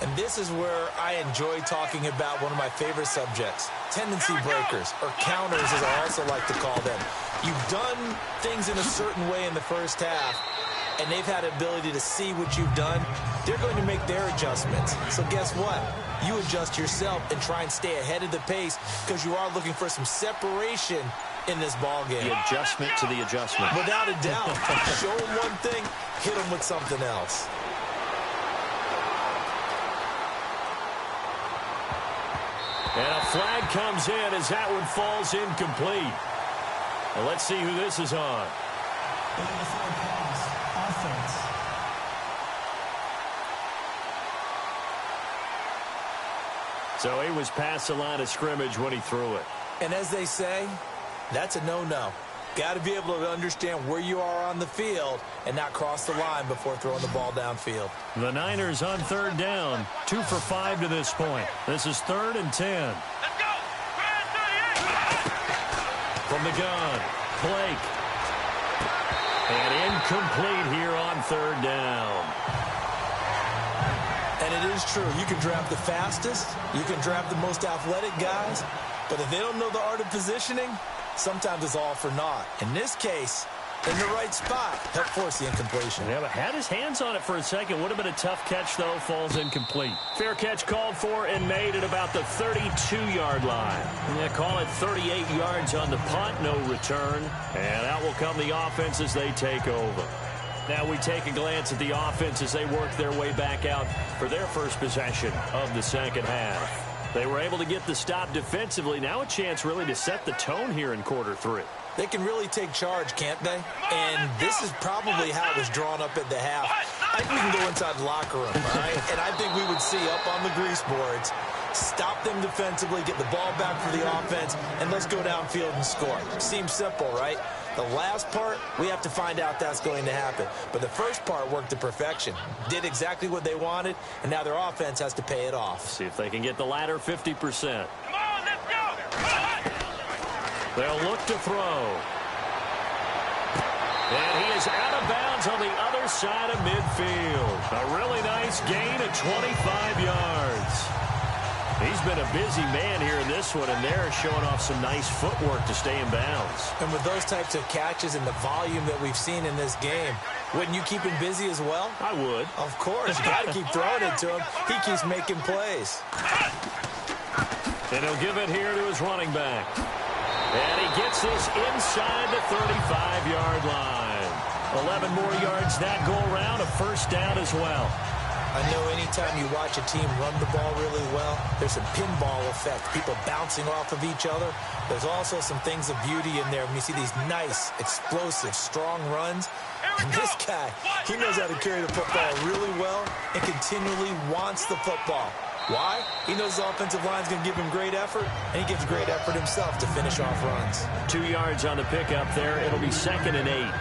And this is where I enjoy talking about one of my favorite subjects, tendency breakers, or counters as I also like to call them. You've done things in a certain way in the first half, and they've had the ability to see what you've done, they're going to make their adjustments. So guess what? You adjust yourself and try and stay ahead of the pace because you are looking for some separation in this ball game. The adjustment to the adjustment. Without a doubt. Show them one thing, hit them with something else. And a flag comes in as that one falls incomplete. Well, let's see who this is on. Offense. So he was past the line of scrimmage when he threw it. And as they say, that's a no-no. Got to be able to understand where you are on the field and not cross the line before throwing the ball downfield. The Niners on third down, 2 for 5 to this point. This is 3rd and 10. Let's go. From the gun, Blake. And incomplete here on 3rd down. And it is true. You can draft the fastest. You can draft the most athletic guys. But if they don't know the art of positioning, sometimes it's all for naught. In this case, in the right spot, help force the incompletion. Yeah, but had his hands on it for a second. Would have been a tough catch, though. Falls incomplete. Fair catch called for and made at about the 32-yard line. Yeah, call it 38 yards on the punt. No return. And out will come the offense as they take over. Now we take a glance at the offense as they work their way back out for their first possession of the second half. They were able to get the stop defensively. Now a chance really to set the tone here in quarter 3. They can really take charge, can't they? And this is probably how it was drawn up at the half. I think we can go inside the locker room, all right? And I think we would see up on the grease boards, stop them defensively, get the ball back for the offense, and let's go downfield and score. Seems simple, right? The last part, we have to find out that's going to happen. But the first part worked to perfection. Did exactly what they wanted, and now their offense has to pay it off. See if they can get the latter 50%. Come on, let's go. They'll look to throw. And he is out of bounds on the other side of midfield. A really nice gain of 25 yards. He's been a busy man here in this one, and they're showing off some nice footwork to stay in bounds. And with those types of catches and the volume that we've seen in this game, wouldn't you keep him busy as well? I would. Of course. You got to keep throwing it to him. He keeps making plays. And he'll give it here to his running back. And he gets this inside the 35-yard line. 11 more yards that go around, a first down as well. I know anytime you watch a team run the ball really well, there's some pinball effect, people bouncing off of each other. There's also some things of beauty in there when you see these nice, explosive, strong runs. And this guy, he knows how to carry the football really well and continually wants the football. Why? He knows the offensive line's going to give him great effort, and he gives great effort himself to finish off runs. 2 yards on the pickup there. It'll be 2nd and 8.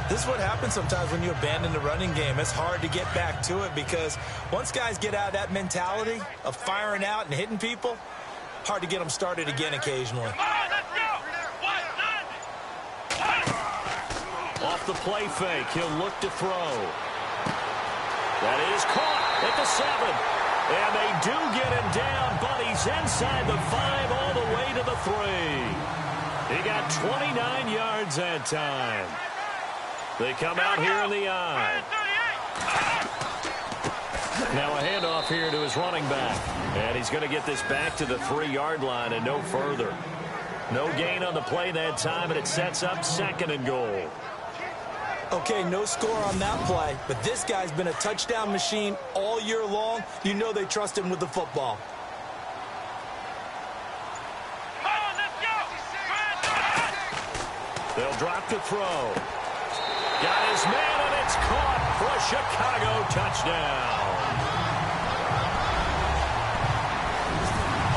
This is what happens sometimes when you abandon the running game. It's hard to get back to it because once guys get out of that mentality of firing out and hitting people, hard to get them started again occasionally. Off the play fake, he'll look to throw. That is caught at the 7. And they do get him down, but he's inside the 5 all the way to the 3. He got 29 yards that time. They come out here in the eye. Now a handoff here to his running back. And he's going to get this back to the 3-yard line and no further. No gain on the play that time, and it sets up 2nd and goal. Okay, no score on that play, but this guy's been a touchdown machine all year long. You know they trust him with the football. They'll drop to throw. Got his man, and it's caught for a Chicago touchdown.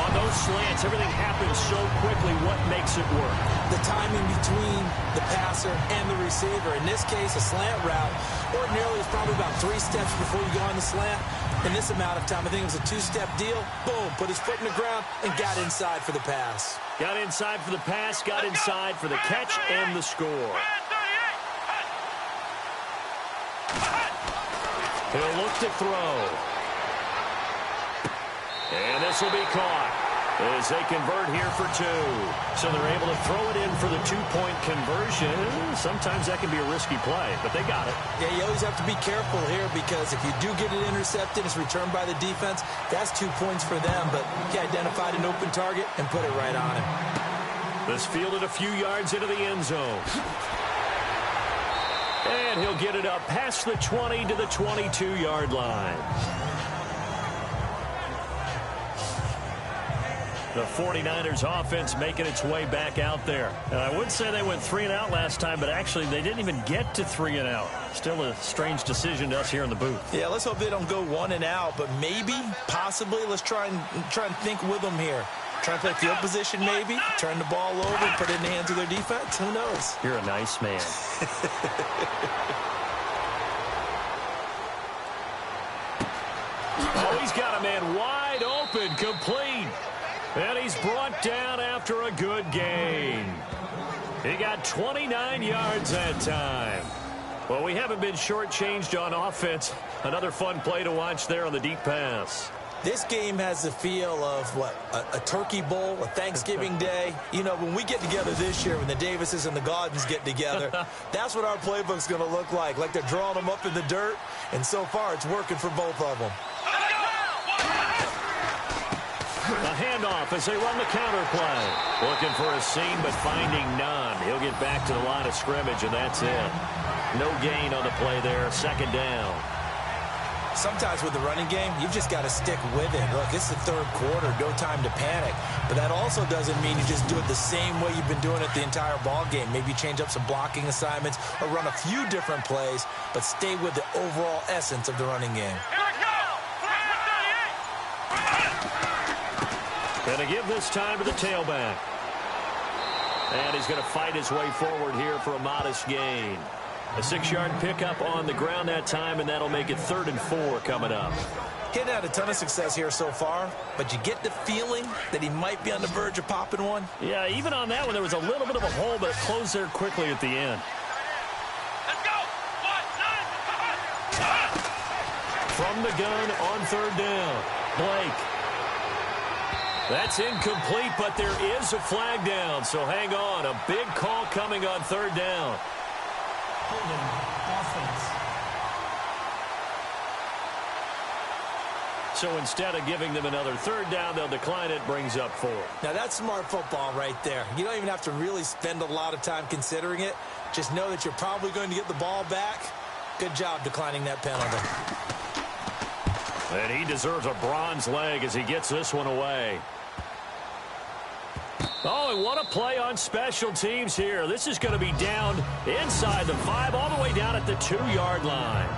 On those slants, everything happens so quickly. What makes it work? The timing between the passer and the receiver. In this case, a slant route. Ordinarily, it's probably about 3 steps before you go on the slant. In this amount of time, I think it was a 2-step deal. Boom, put his foot in the ground and got inside for the pass. Got inside for the pass, got inside for the catch and the score. He'll look to throw. And this will be caught. as they convert here for 2. So they're able to throw it in for the 2-point conversion. Sometimes that can be a risky play, but they got it. Yeah, you always have to be careful here because if you do get it intercepted, it's returned by the defense, that's 2 points for them. But he identified an open target and put it right on him. This fielded a few yards into the end zone. And he'll get it up past the 20 to the 22-yard line. The 49ers offense making its way back out there. And I would say they went 3 and out last time, but actually they didn't even get to 3 and out. Still a strange decision to us here in the booth. Yeah, let's hope they don't go 1 and out, but maybe, possibly, let's try and think with them here. Try and play field position maybe, turn the ball over, put it in the hands of their defense. Who knows? You're a nice man. Oh, he's got a man wide open, complete. And he's brought down after a good gain. He got 29 yards that time. Well, we haven't been shortchanged on offense. Another fun play to watch there on the deep pass. This game has the feel of, what, a turkey bowl, a Thanksgiving day. You know, when we get together this year, when the Davises and the Gaudens get together, that's what our playbook's going to look like they're drawing them up in the dirt, and so far it's working for both of them. A handoff as they run the counter play. Looking for a seam, but finding none. He'll get back to the line of scrimmage, and that's it. No gain on the play there, 2nd down. Sometimes with the running game, you've just got to stick with it. Look, it's the 3rd quarter, no time to panic. But that also doesn't mean you just do it the same way you've been doing it the entire ball game. Maybe change up some blocking assignments or run a few different plays, but stay with the overall essence of the running game. Going to give this time to the tailback. And he's going to fight his way forward here for a modest gain. A 6-yard pickup on the ground that time, and that'll make it 3rd and 4 coming up. Getting had a ton of success here so far, but you get the feeling that he might be on the verge of popping one. Yeah, even on that one, there was a little bit of a hole, but it closed there quickly at the end. Let's go. From the gun on 3rd down, Blake. That's incomplete, but there is a flag down, so hang on. A big call coming on 3rd down. Holding, offense. So instead of giving them another 3rd down, they'll decline it, brings up 4. Now that's smart football right there. You don't even have to really spend a lot of time considering it. Just know that you're probably going to get the ball back. Good job declining that penalty. And he deserves a bronze leg as he gets this one away. Oh, and what a play on special teams here. This is going to be down inside the 5, all the way down at the 2-yard line.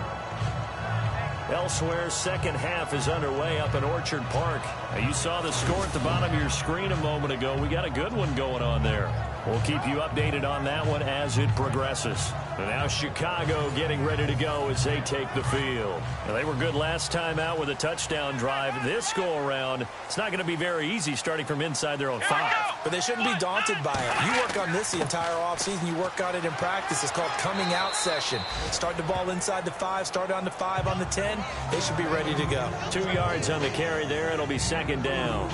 Elsewhere, 2nd half is underway up in Orchard Park. Now, you saw the score at the bottom of your screen a moment ago. We got a good one going on there. We'll keep you updated on that one as it progresses. And now Chicago getting ready to go as they take the field. Now, they were good last time out with a touchdown drive. This go-around, it's not going to be very easy starting from inside their own 5. But they shouldn't be daunted by it. You work on this the entire offseason. You work on it in practice. It's called coming out session. Start the ball inside the 5, start on the 5, on the 10. They should be ready to go. 2 yards on the carry there. It'll be 2nd down.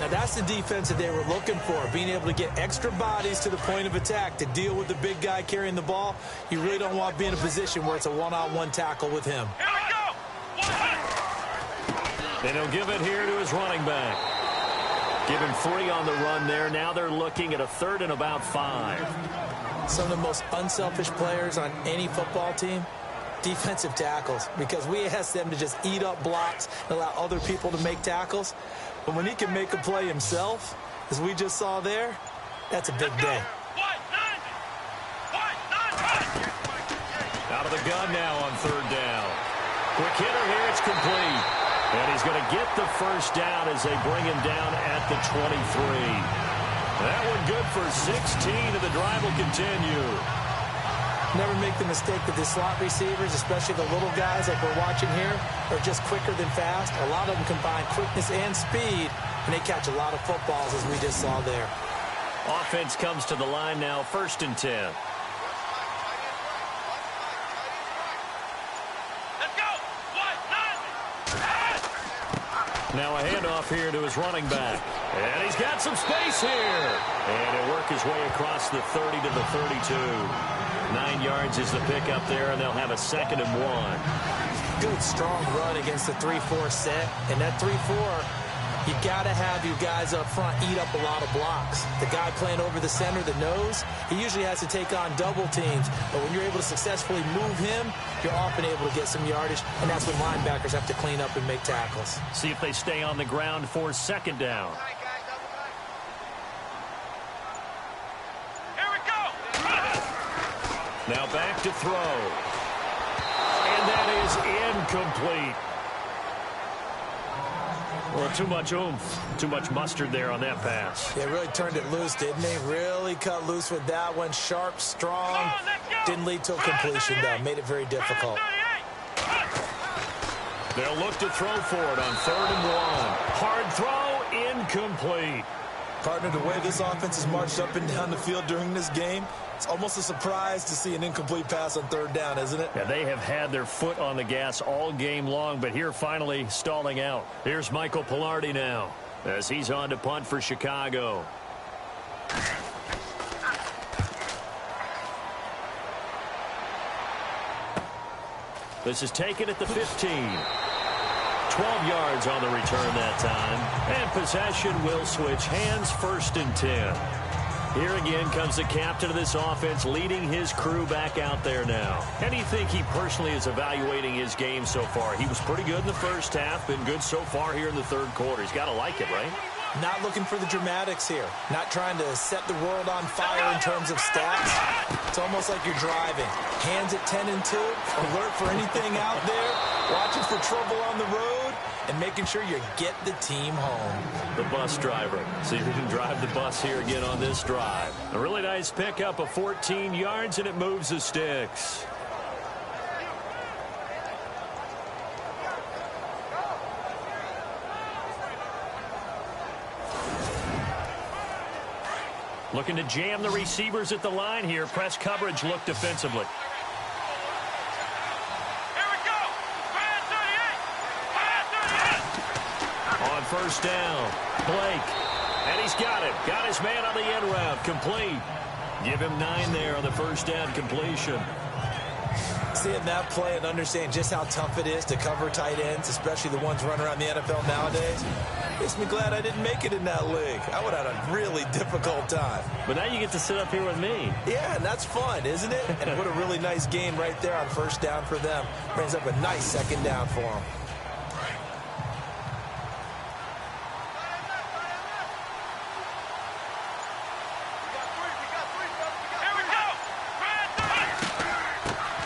Now that's the defense that they were looking for, being able to get extra bodies to the point of attack to deal with the big guy carrying the ball. You really don't want to be in a position where it's a one-on-one tackle with him. Here we go. And he'll give it here to his running back. Give him 3 on the run there. Now they're looking at a 3rd and about 5. Some of the most unselfish players on any football team, defensive tackles, because we ask them to just eat up blocks and allow other people to make tackles. But when he can make a play himself, as we just saw there, that's a big day. Out of the gun now on 3rd down. Quick hitter here, it's complete. And he's going to get the 1st down as they bring him down at the 23. That one good for 16, and the drive will continue. Never make the mistake that the slot receivers, especially the little guys like we're watching here, are just quicker than fast. A lot of them combine quickness and speed, and they catch a lot of footballs, as we just saw there. Offense comes to the line now, 1st and 10. Now a handoff off here to his running back. And he's got some space here. And he'll work his way across the 30 to the 32. 9 yards is the pickup there, and they'll have a 2nd and 1. Good, strong run against the 3-4 set. And that 3-4, you got to have your guys up front eat up a lot of blocks. The guy playing over the center, the nose, he usually has to take on double teams. But when you're able to successfully move him, you're often able to get some yardage, and that's when linebackers have to clean up and make tackles. See if they stay on the ground for 2nd down. Here we go. Now back to throw. And that is incomplete. Well, too much oomph, too much mustard there on that pass. They really turned it loose, didn't they? Really cut loose with that one. Sharp, strong. Didn't lead to a completion, though. Made it very difficult. They'll look to throw for it on 3rd and 1. Hard throw, incomplete. Partner, the way this offense has marched up and down the field during this game, it's almost a surprise to see an incomplete pass on 3rd down, isn't it? Yeah, they have had their foot on the gas all game long, but here finally stalling out. Here's Michael Pilardi now as he's on to punt for Chicago. This is taken at the 15. 12 yards on the return that time. And possession will switch hands, 1st and 10. Here again comes the captain of this offense leading his crew back out there now. How do you think he personally is evaluating his game so far? He was pretty good in the first half, been good so far here in the 3rd quarter. He's got to like it, right? Not looking for the dramatics here. Not trying to set the world on fire in terms of stats. It's almost like you're driving. Hands at 10 and 2. Alert for anything out there. Watching for trouble on the road. And making sure you get the team home. The bus driver. See if he can drive the bus here again on this drive. A really nice pickup of 14 yards, and it moves the sticks. Looking to jam the receivers at the line here. Press coverage look defensively. Here we go. 538. 538. On 1st down, Blake. And he's got it. Got his man on the end route. Complete. Give him 9 there on the 1st down completion. Seeing that play and understanding just how tough it is to cover tight ends, especially the ones running around the NFL nowadays, makes me glad I didn't make it in that league. I would have had a really difficult time. But now you get to sit up here with me. Yeah, and that's fun, isn't it? And what a really nice game right there on 1st down for them. Brings up a nice 2nd down for them.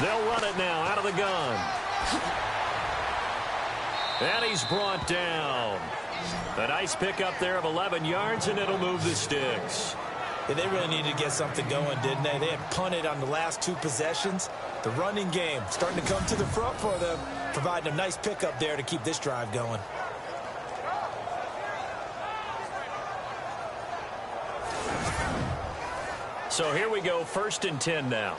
They'll run it now out of the gun. And he's brought down. A nice pickup there of 11 yards, and it'll move the sticks. Yeah, they really needed to get something going, didn't they? They had punted on the last 2 possessions. The running game starting to come to the front for them, providing a nice pickup there to keep this drive going. So here we go, 1st and 10 now.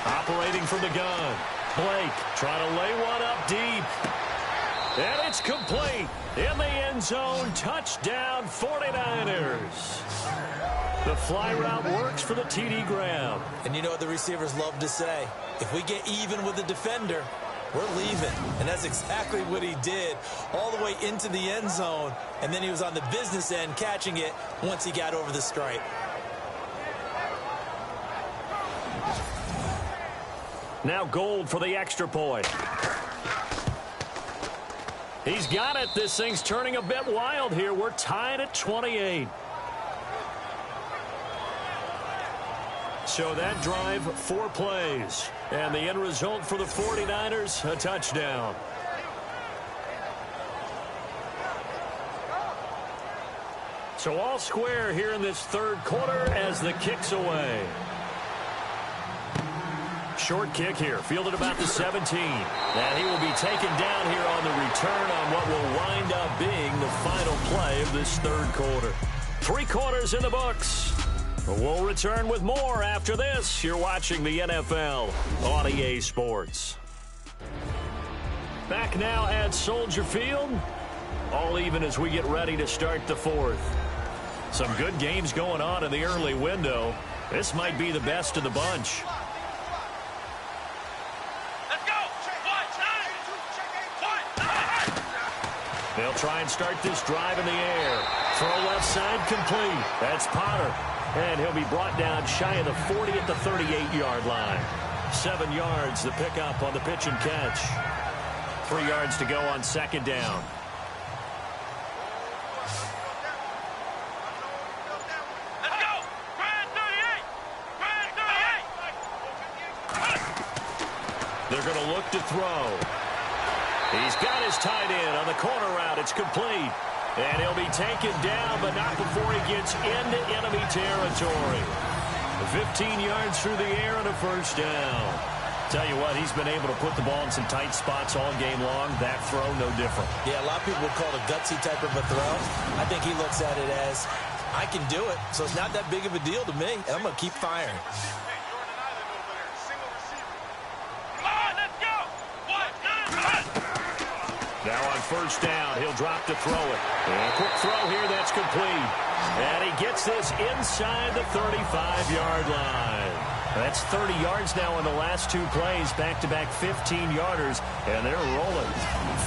Operating from the gun. Blake trying to lay one up deep. And it's complete. In the end zone. Touchdown 49ers. The fly route works for the TD grab. And you know what the receivers love to say? If we get even with the defender, we're leaving. And that's exactly what he did all the way into the end zone. And then he was on the business end catching it once he got over the stripe. Now Gold for the extra point. He's got it. This thing's turning a bit wild here. We're tied at 28. So that drive, 4 plays. And the end result for the 49ers, a touchdown. So all square here in this 3rd quarter as the kick's away. Short kick here, fielded about the 17. And he will be taken down here on the return on what will wind up being the final play of this 3rd quarter. 3 quarters in the books. We'll return with more after this. You're watching the NFL on EA Sports. Back now at Soldier Field. All even as we get ready to start the fourth. Some good games going on in the early window. This might be the best of the bunch. Let's go. They'll try and start this drive in the air. Throw left side complete. That's Potter. And he'll be brought down shy of the 40 at the 38-yard line. 7 yards the pickup on the pitch and catch. 3 yards to go on second down. Let's go. Grand 38. They're going to look to throw. He's got his tight end on the corner route. It's complete. And he'll be taken down, but not before he gets into enemy territory. 15 yards through the air and a first down. Tell you what, he's been able to put the ball in some tight spots all game long. That throw, no different. Yeah, a lot of people would call it a gutsy type of a throw. I think he looks at it as, I can do it, so it's not that big of a deal to me, and I'm going to keep firing. Now on first down, he'll drop to throw it. And a quick throw here, that's complete. And he gets this inside the 35-yard line. That's 30 yards now in the last 2 plays, back-to-back 15-yarders, and they're rolling.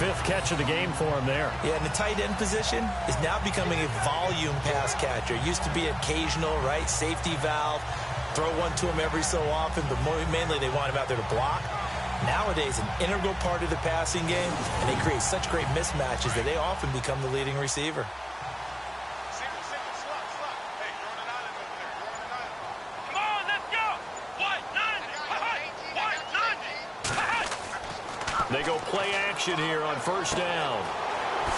5th catch of the game for him there. Yeah, and the tight end position is now becoming a volume pass catcher. It used to be occasional, right, safety valve, throw one to him every so often, but mainly they want him out there to block. Nowadays, an integral part of the passing game, and they create such great mismatches that they often become the leading receiver. Come on, let's go. They go play action here on first down.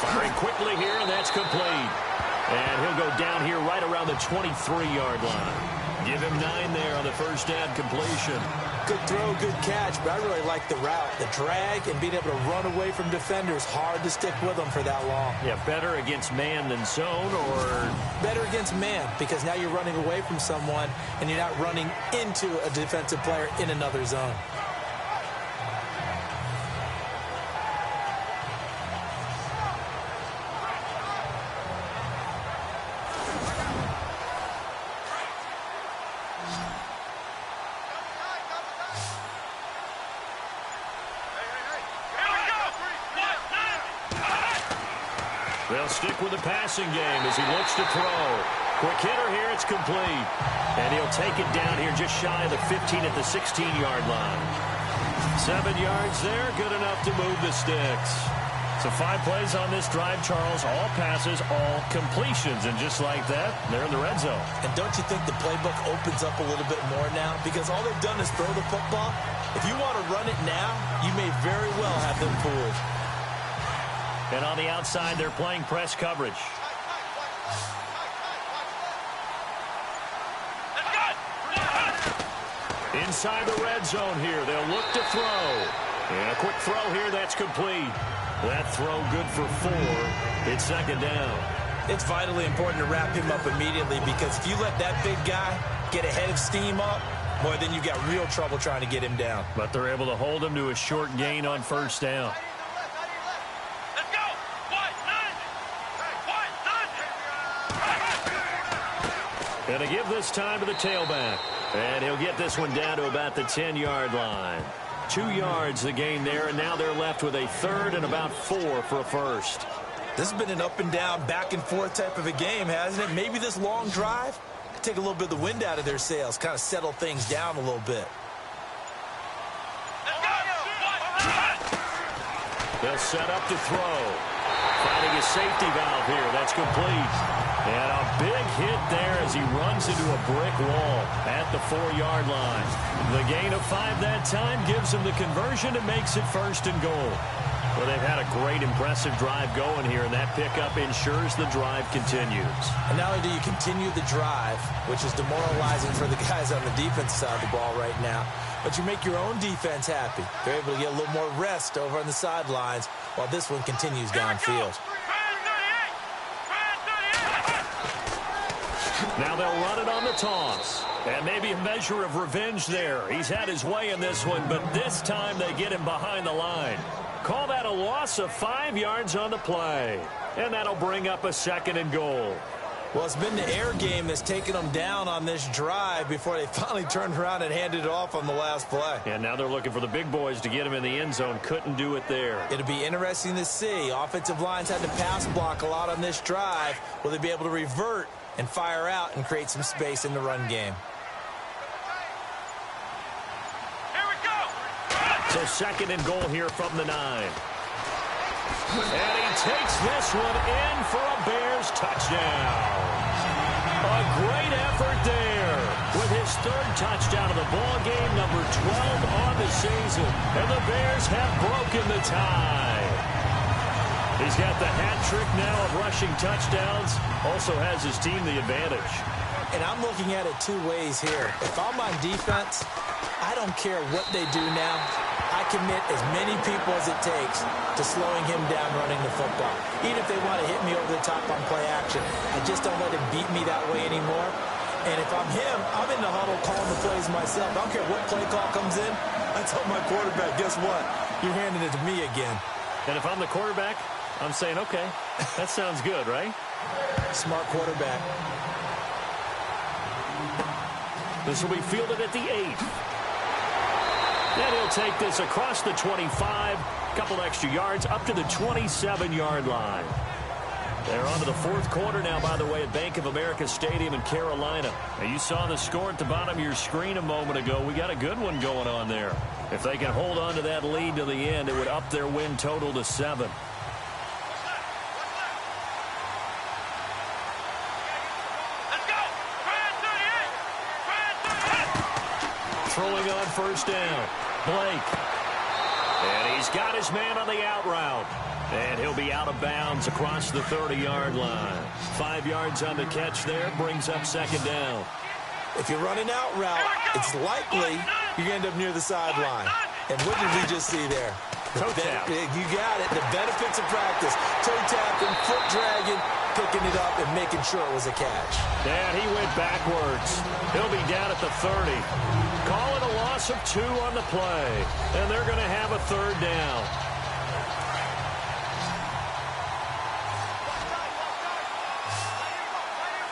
Firing quickly here, and that's complete. And he'll go down here right around the 23-yard line. Give him 9 there on the first down completion. Good throw, good catch, but I really like the route. The drag and being able to run away from defenders, hard to stick with them for that long. Yeah, better against man than zone, or? Better against man, because now you're running away from someone and you're not running into a defensive player in another zone. They'll stick with the passing game as he looks to throw. Quick hitter here, it's complete. And he'll take it down here just shy of the 15 at the 16-yard line. 7 yards there, good enough to move the sticks. So 5 plays on this drive, Charles. All passes, all completions. And just like that, they're in the red zone. And don't you think the playbook opens up a little bit more now? Because all they've done is throw the football. If you want to run it now, you may very well have them fooled. And on the outside, they're playing press coverage. Inside the red zone here, they'll look to throw. And a quick throw here, that's complete. That throw good for 4. It's second down. It's vitally important to wrap him up immediately, because if you let that big guy get a head of steam up, boy, then you've got real trouble trying to get him down. But they're able to hold him to a short gain on first down. And to give this time to the tailback. And he'll get this one down to about the 10-yard line. 2 yards the gain there, and now they're left with a 3rd and about 4 for a first. This has been an up and down, back and forth type of a game, hasn't it? Maybe this long drive could take a little bit of the wind out of their sails, kind of settle things down a little bit. They'll set up to throw. Finding a safety valve here. That's complete. And a big hit there as he runs into a brick wall at the 4-yard line. The gain of 5 that time gives him the conversion and makes it 1st and goal. Well, they've had a great, impressive drive going here, and that pickup ensures the drive continues. And not only do you continue the drive, which is demoralizing for the guys on the defense side of the ball right now, but you make your own defense happy. They're able to get a little more rest over on the sidelines while this one continues downfield. Now they'll run it on the toss. And maybe a measure of revenge there. He's had his way in this one, but this time they get him behind the line. Call that a loss of 5 yards on the play. And that'll bring up a 2nd and goal. Well, it's been the air game that's taken them down on this drive before they finally turned around and handed it off on the last play. And now they're looking for the big boys to get him in the end zone. Couldn't do it there. It'll be interesting to see. Offensive lines had to pass block a lot on this drive. Will they be able to revert and fire out and create some space in the run game? Here we go. So 2nd and goal here from the 9. And he takes this one in for a Bears touchdown. A great effort there with his 3rd touchdown of the ball game, number 12 on the season. And the Bears have broken the tie. He's got the hat trick now of rushing touchdowns. Also has his team the advantage. And I'm looking at it 2 ways here. If I'm on defense, I don't care what they do now. I commit as many people as it takes to slowing him down running the football. Even if they want to hit me over the top on play action, I just don't let him beat me that way anymore. And if I'm him, I'm in the huddle calling the plays myself. I don't care what play call comes in. I tell my quarterback, guess what? You're handing it to me again. And if I'm the quarterback, I'm saying, okay, that sounds good, right? Smart quarterback. This will be fielded at the 8. And he'll take this across the 25, a couple extra yards, up to the 27-yard line. They're on to the 4th quarter now, by the way, at Bank of America Stadium in Carolina. Now, you saw the score at the bottom of your screen a moment ago. We got a good one going on there. If they can hold on to that lead to the end, it would up their win total to 7. Throwing on 1st down, Blake. And he's got his man on the out route. And he'll be out of bounds across the 30-yard line. 5 yards on the catch there, brings up 2nd down. If you're running out route, it's likely you're going to end up near the sideline. And what did we just see there? Toe tap. You got it. The benefits of practice. Toe tapping, foot dragging, picking it up, and making sure it was a catch. And he went backwards. He'll be down at the 30. Call it a loss of 2 on the play. And they're going to have a 3rd down.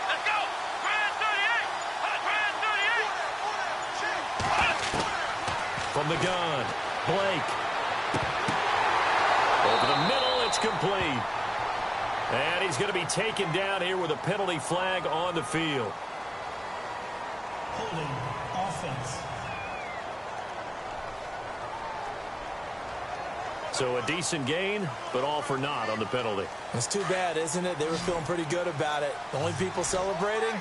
Let's go. Brand 38. From the gun, Blake. Over the middle, it's complete. And he's going to be taken down here with a penalty flag on the field. Holding offense. So a decent gain, but all for naught on the penalty. It's too bad, isn't it? They were feeling pretty good about it. The only people celebrating,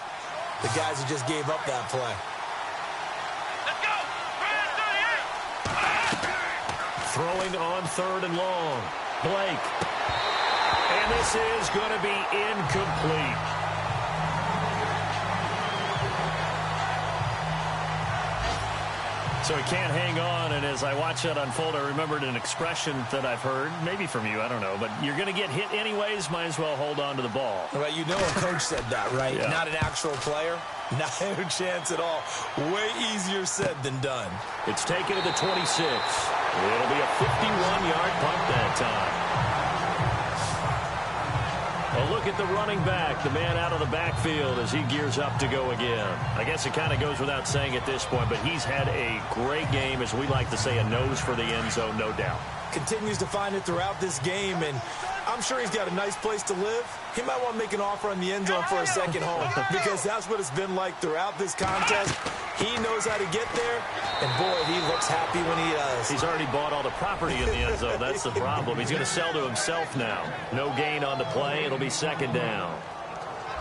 the guys who just gave up that play. Let's go. Brand 38. Throwing on 3rd and long. Blake. And this is going to be incomplete. So he can't hang on, and as I watch that unfold, I remembered an expression that I've heard, maybe from you, I don't know, but you're going to get hit anyways, might as well hold on to the ball. Well, you know a coach said that, right? Yeah. Not an actual player. Not a chance at all. Way easier said than done. It's taken to the 26. It'll be a 51-yard punt that time. A look at the running back, the man out of the backfield as he gears up to go again. I guess it kind of goes without saying at this point, but he's had a great game, as we like to say, a nose for the end zone, no doubt. Continues to find it throughout this game, and I'm sure he's got a nice place to live. He might want to make an offer on the end zone for a second home, because that's what it's been like throughout this contest. He knows how to get there, and boy, he looks happy when he does. He's already bought all the property in the end zone. That's the problem. He's going to sell to himself now. No gain on the play. It'll be 2nd down.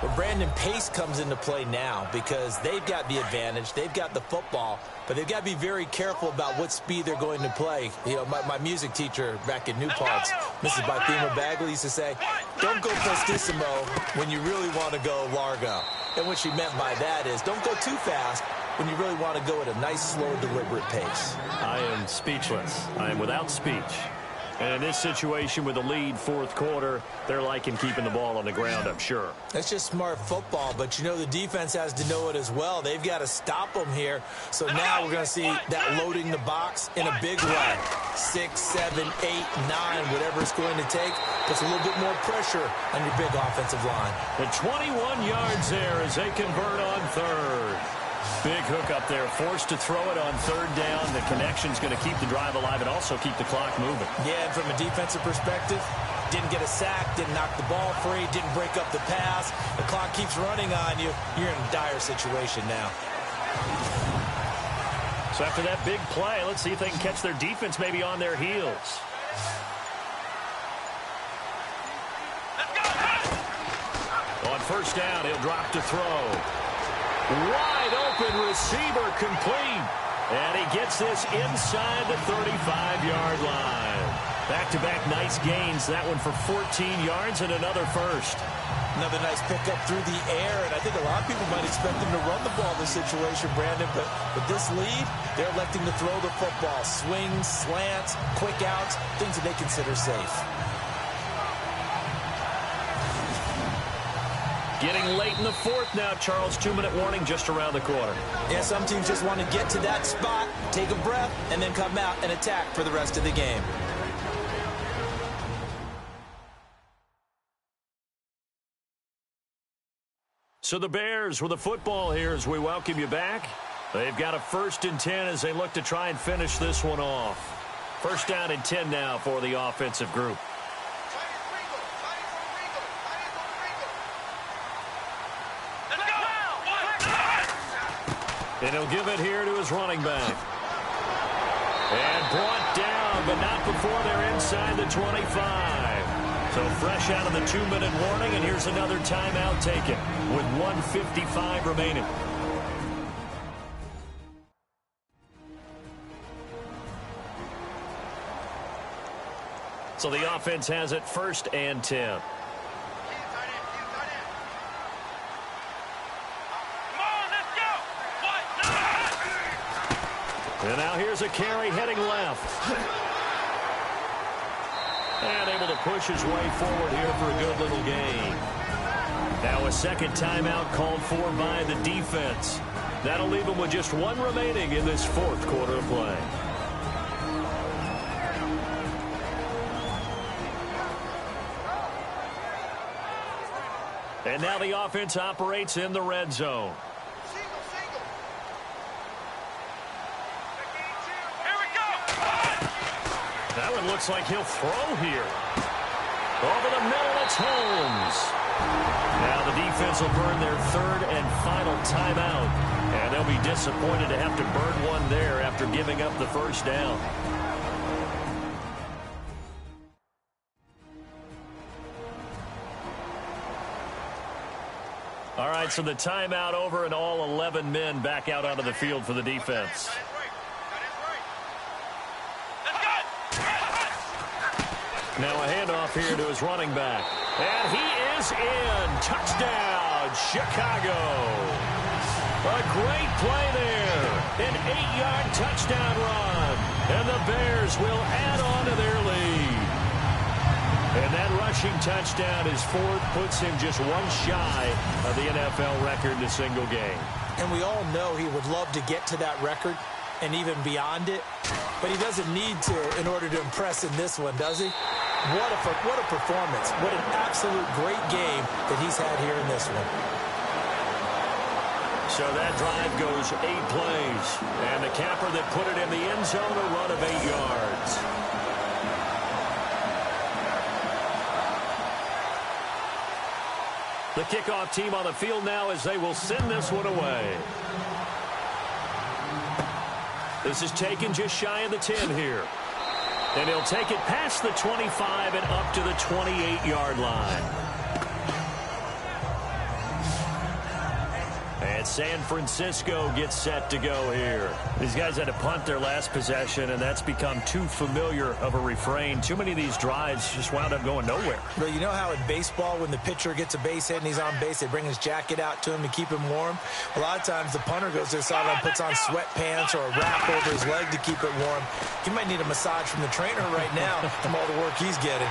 Well, Brandon, pace comes into play now because they've got the advantage. They've got the football, but they've got to be very careful about what speed they're going to play. You know, my music teacher back in New Paltz, Mrs. Bythema Bagley, used to say, don't go prestissimo when you really want to go largo. And what she meant by that is don't go too fast when you really want to go at a nice, slow, deliberate pace. I am speechless. I am without speech. And in this situation with the lead fourth quarter, they're liking keeping the ball on the ground, I'm sure. That's just smart football, but you know the defense has to know it as well. They've got to stop them here. So now we're going to see that loading the box in a big way. 6, 7, 8, 9, whatever it's going to take, puts a little bit more pressure on your big offensive line. The 21 yards there as they convert on third. Big hook up there, forced to throw it on third down. The connection's going to keep the drive alive and also keep the clock moving. Yeah, and from a defensive perspective, didn't get a sack, didn't knock the ball free, didn't break up the pass. The clock keeps running on you. You're in a dire situation now. So after that big play, let's see if they can catch their defense maybe on their heels. On first down, he'll drop to throw. Wide open receiver complete. And he gets this inside the 35-yard line. Back-to-back nice gains. That one for 14 yards and another first. Another nice pickup through the air, and I think a lot of people might expect them to run the ball in this situation, Brandon, but with this lead, they're electing to throw the football. Swings, slants, quick outs, things that they consider safe. Getting late in the fourth now, Charles. 2-minute warning just around the corner. Yeah, some teams just want to get to that spot, take a breath, and then come out and attack for the rest of the game. So the Bears with the football here as we welcome you back. They've got a 1st and 10 as they look to try and finish this one off. 1st down and 10 now for the offensive group. And he'll give it here to his running back. And brought down, but not before they're inside the 25. So fresh out of the 2-minute warning, and here's another timeout taken with 1:55 remaining. So the offense has it 1st and 10. And now here's a carry heading left. And able to push his way forward here for a good little gain. Now a second timeout called for by the defense. That'll leave him with just one remaining in this fourth quarter of play. And now the offense operates in the red zone. That one looks like he'll throw here. Over the middle, it's Holmes. Now the defense will burn their 3rd and final timeout. And they'll be disappointed to have to burn one there after giving up the 1st down. All right, so the timeout over and all 11 men back out onto the field for the defense. Now a handoff here to his running back. And he is in. Touchdown, Chicago. A great play there. An 8-yard touchdown run. And the Bears will add on to their lead. And that rushing touchdown is 4th, puts him just one shy of the NFL record in a single game. And we all know he would love to get to that record and even beyond it. But he doesn't need to in order to impress in this one, does he? What a performance. What an absolute great game that he's had here in this one. So that drive goes 8 plays. And the capper that put it in the end zone, a run of 8 yards. The kickoff team on the field now as they will send this one away. This is taken just shy of the 10 here. And he'll take it past the 25 and up to the 28-yard line. And And San Francisco gets set to go here. These guys had to punt their last possession, and that's become too familiar of a refrain. Too many of these drives just wound up going nowhere. But you know how in baseball, when the pitcher gets a base hit and he's on base, they bring his jacket out to him to keep him warm? A lot of times the punter goes to the sideline, puts on sweatpants or a wrap over his leg to keep it warm. He might need a massage from the trainer right now from all the work he's getting.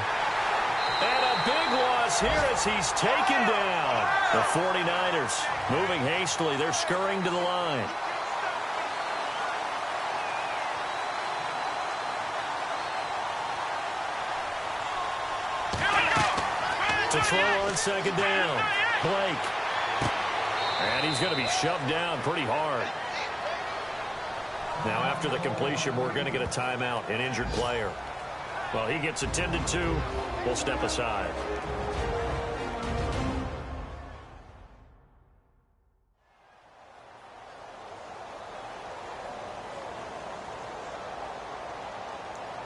And a big loss here as he's taken down. The 49ers moving hastily. They're scurrying to the line. To throw on second down. Blake. And he's going to be shoved down pretty hard. Now after the completion, we're going to get a timeout, an injured player. Well, he gets attended to. We'll step aside.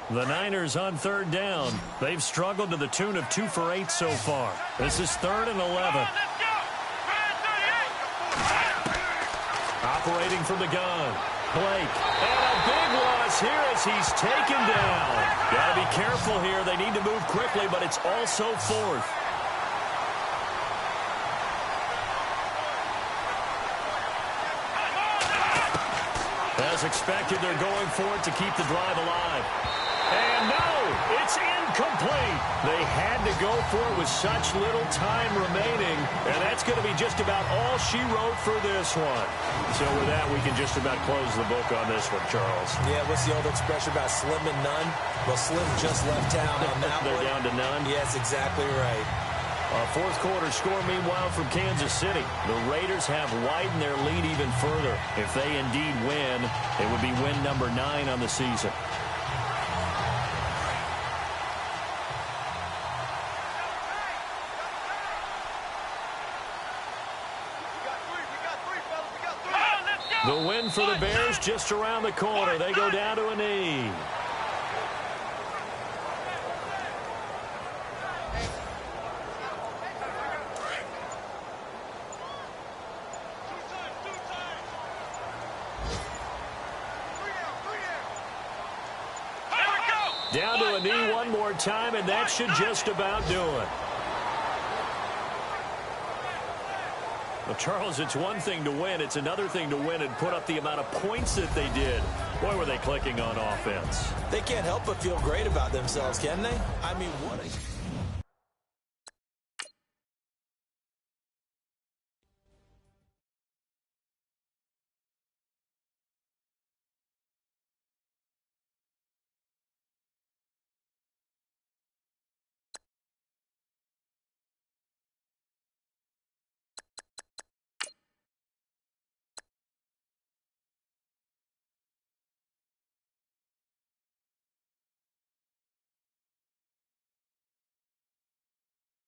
The Niners on third down. They've struggled to the tune of 2 for 8 so far. This is 3rd and 11. Operating from the gun. Blake. And a big loss here as he's taken down. Got to be careful here. They need to move quickly, but it's also 4th. As expected, they're going for it to keep the drive alive. And no, it's incomplete. They had to go for it with such little time remaining, and that's going to be just about all she wrote for this one. So with that, we can just about close the book on this one, Charles. Yeah, what's the old expression about slim and none? Well, Slim just left town on that They're one. down to none. Yes, exactly right. Fourth quarter score, meanwhile, from Kansas City. The Raiders have widened their lead even further. If they indeed win, it would be win number 9 on the season. The win for the Bears just around the corner. They go down to a knee. Down to a knee one more time, and that should just about do it. Well, Charles, it's one thing to win. It's another thing to win and put up the amount of points that they did. Boy, were they clicking on offense. They can't help but feel great about themselves, can they? I mean, what a...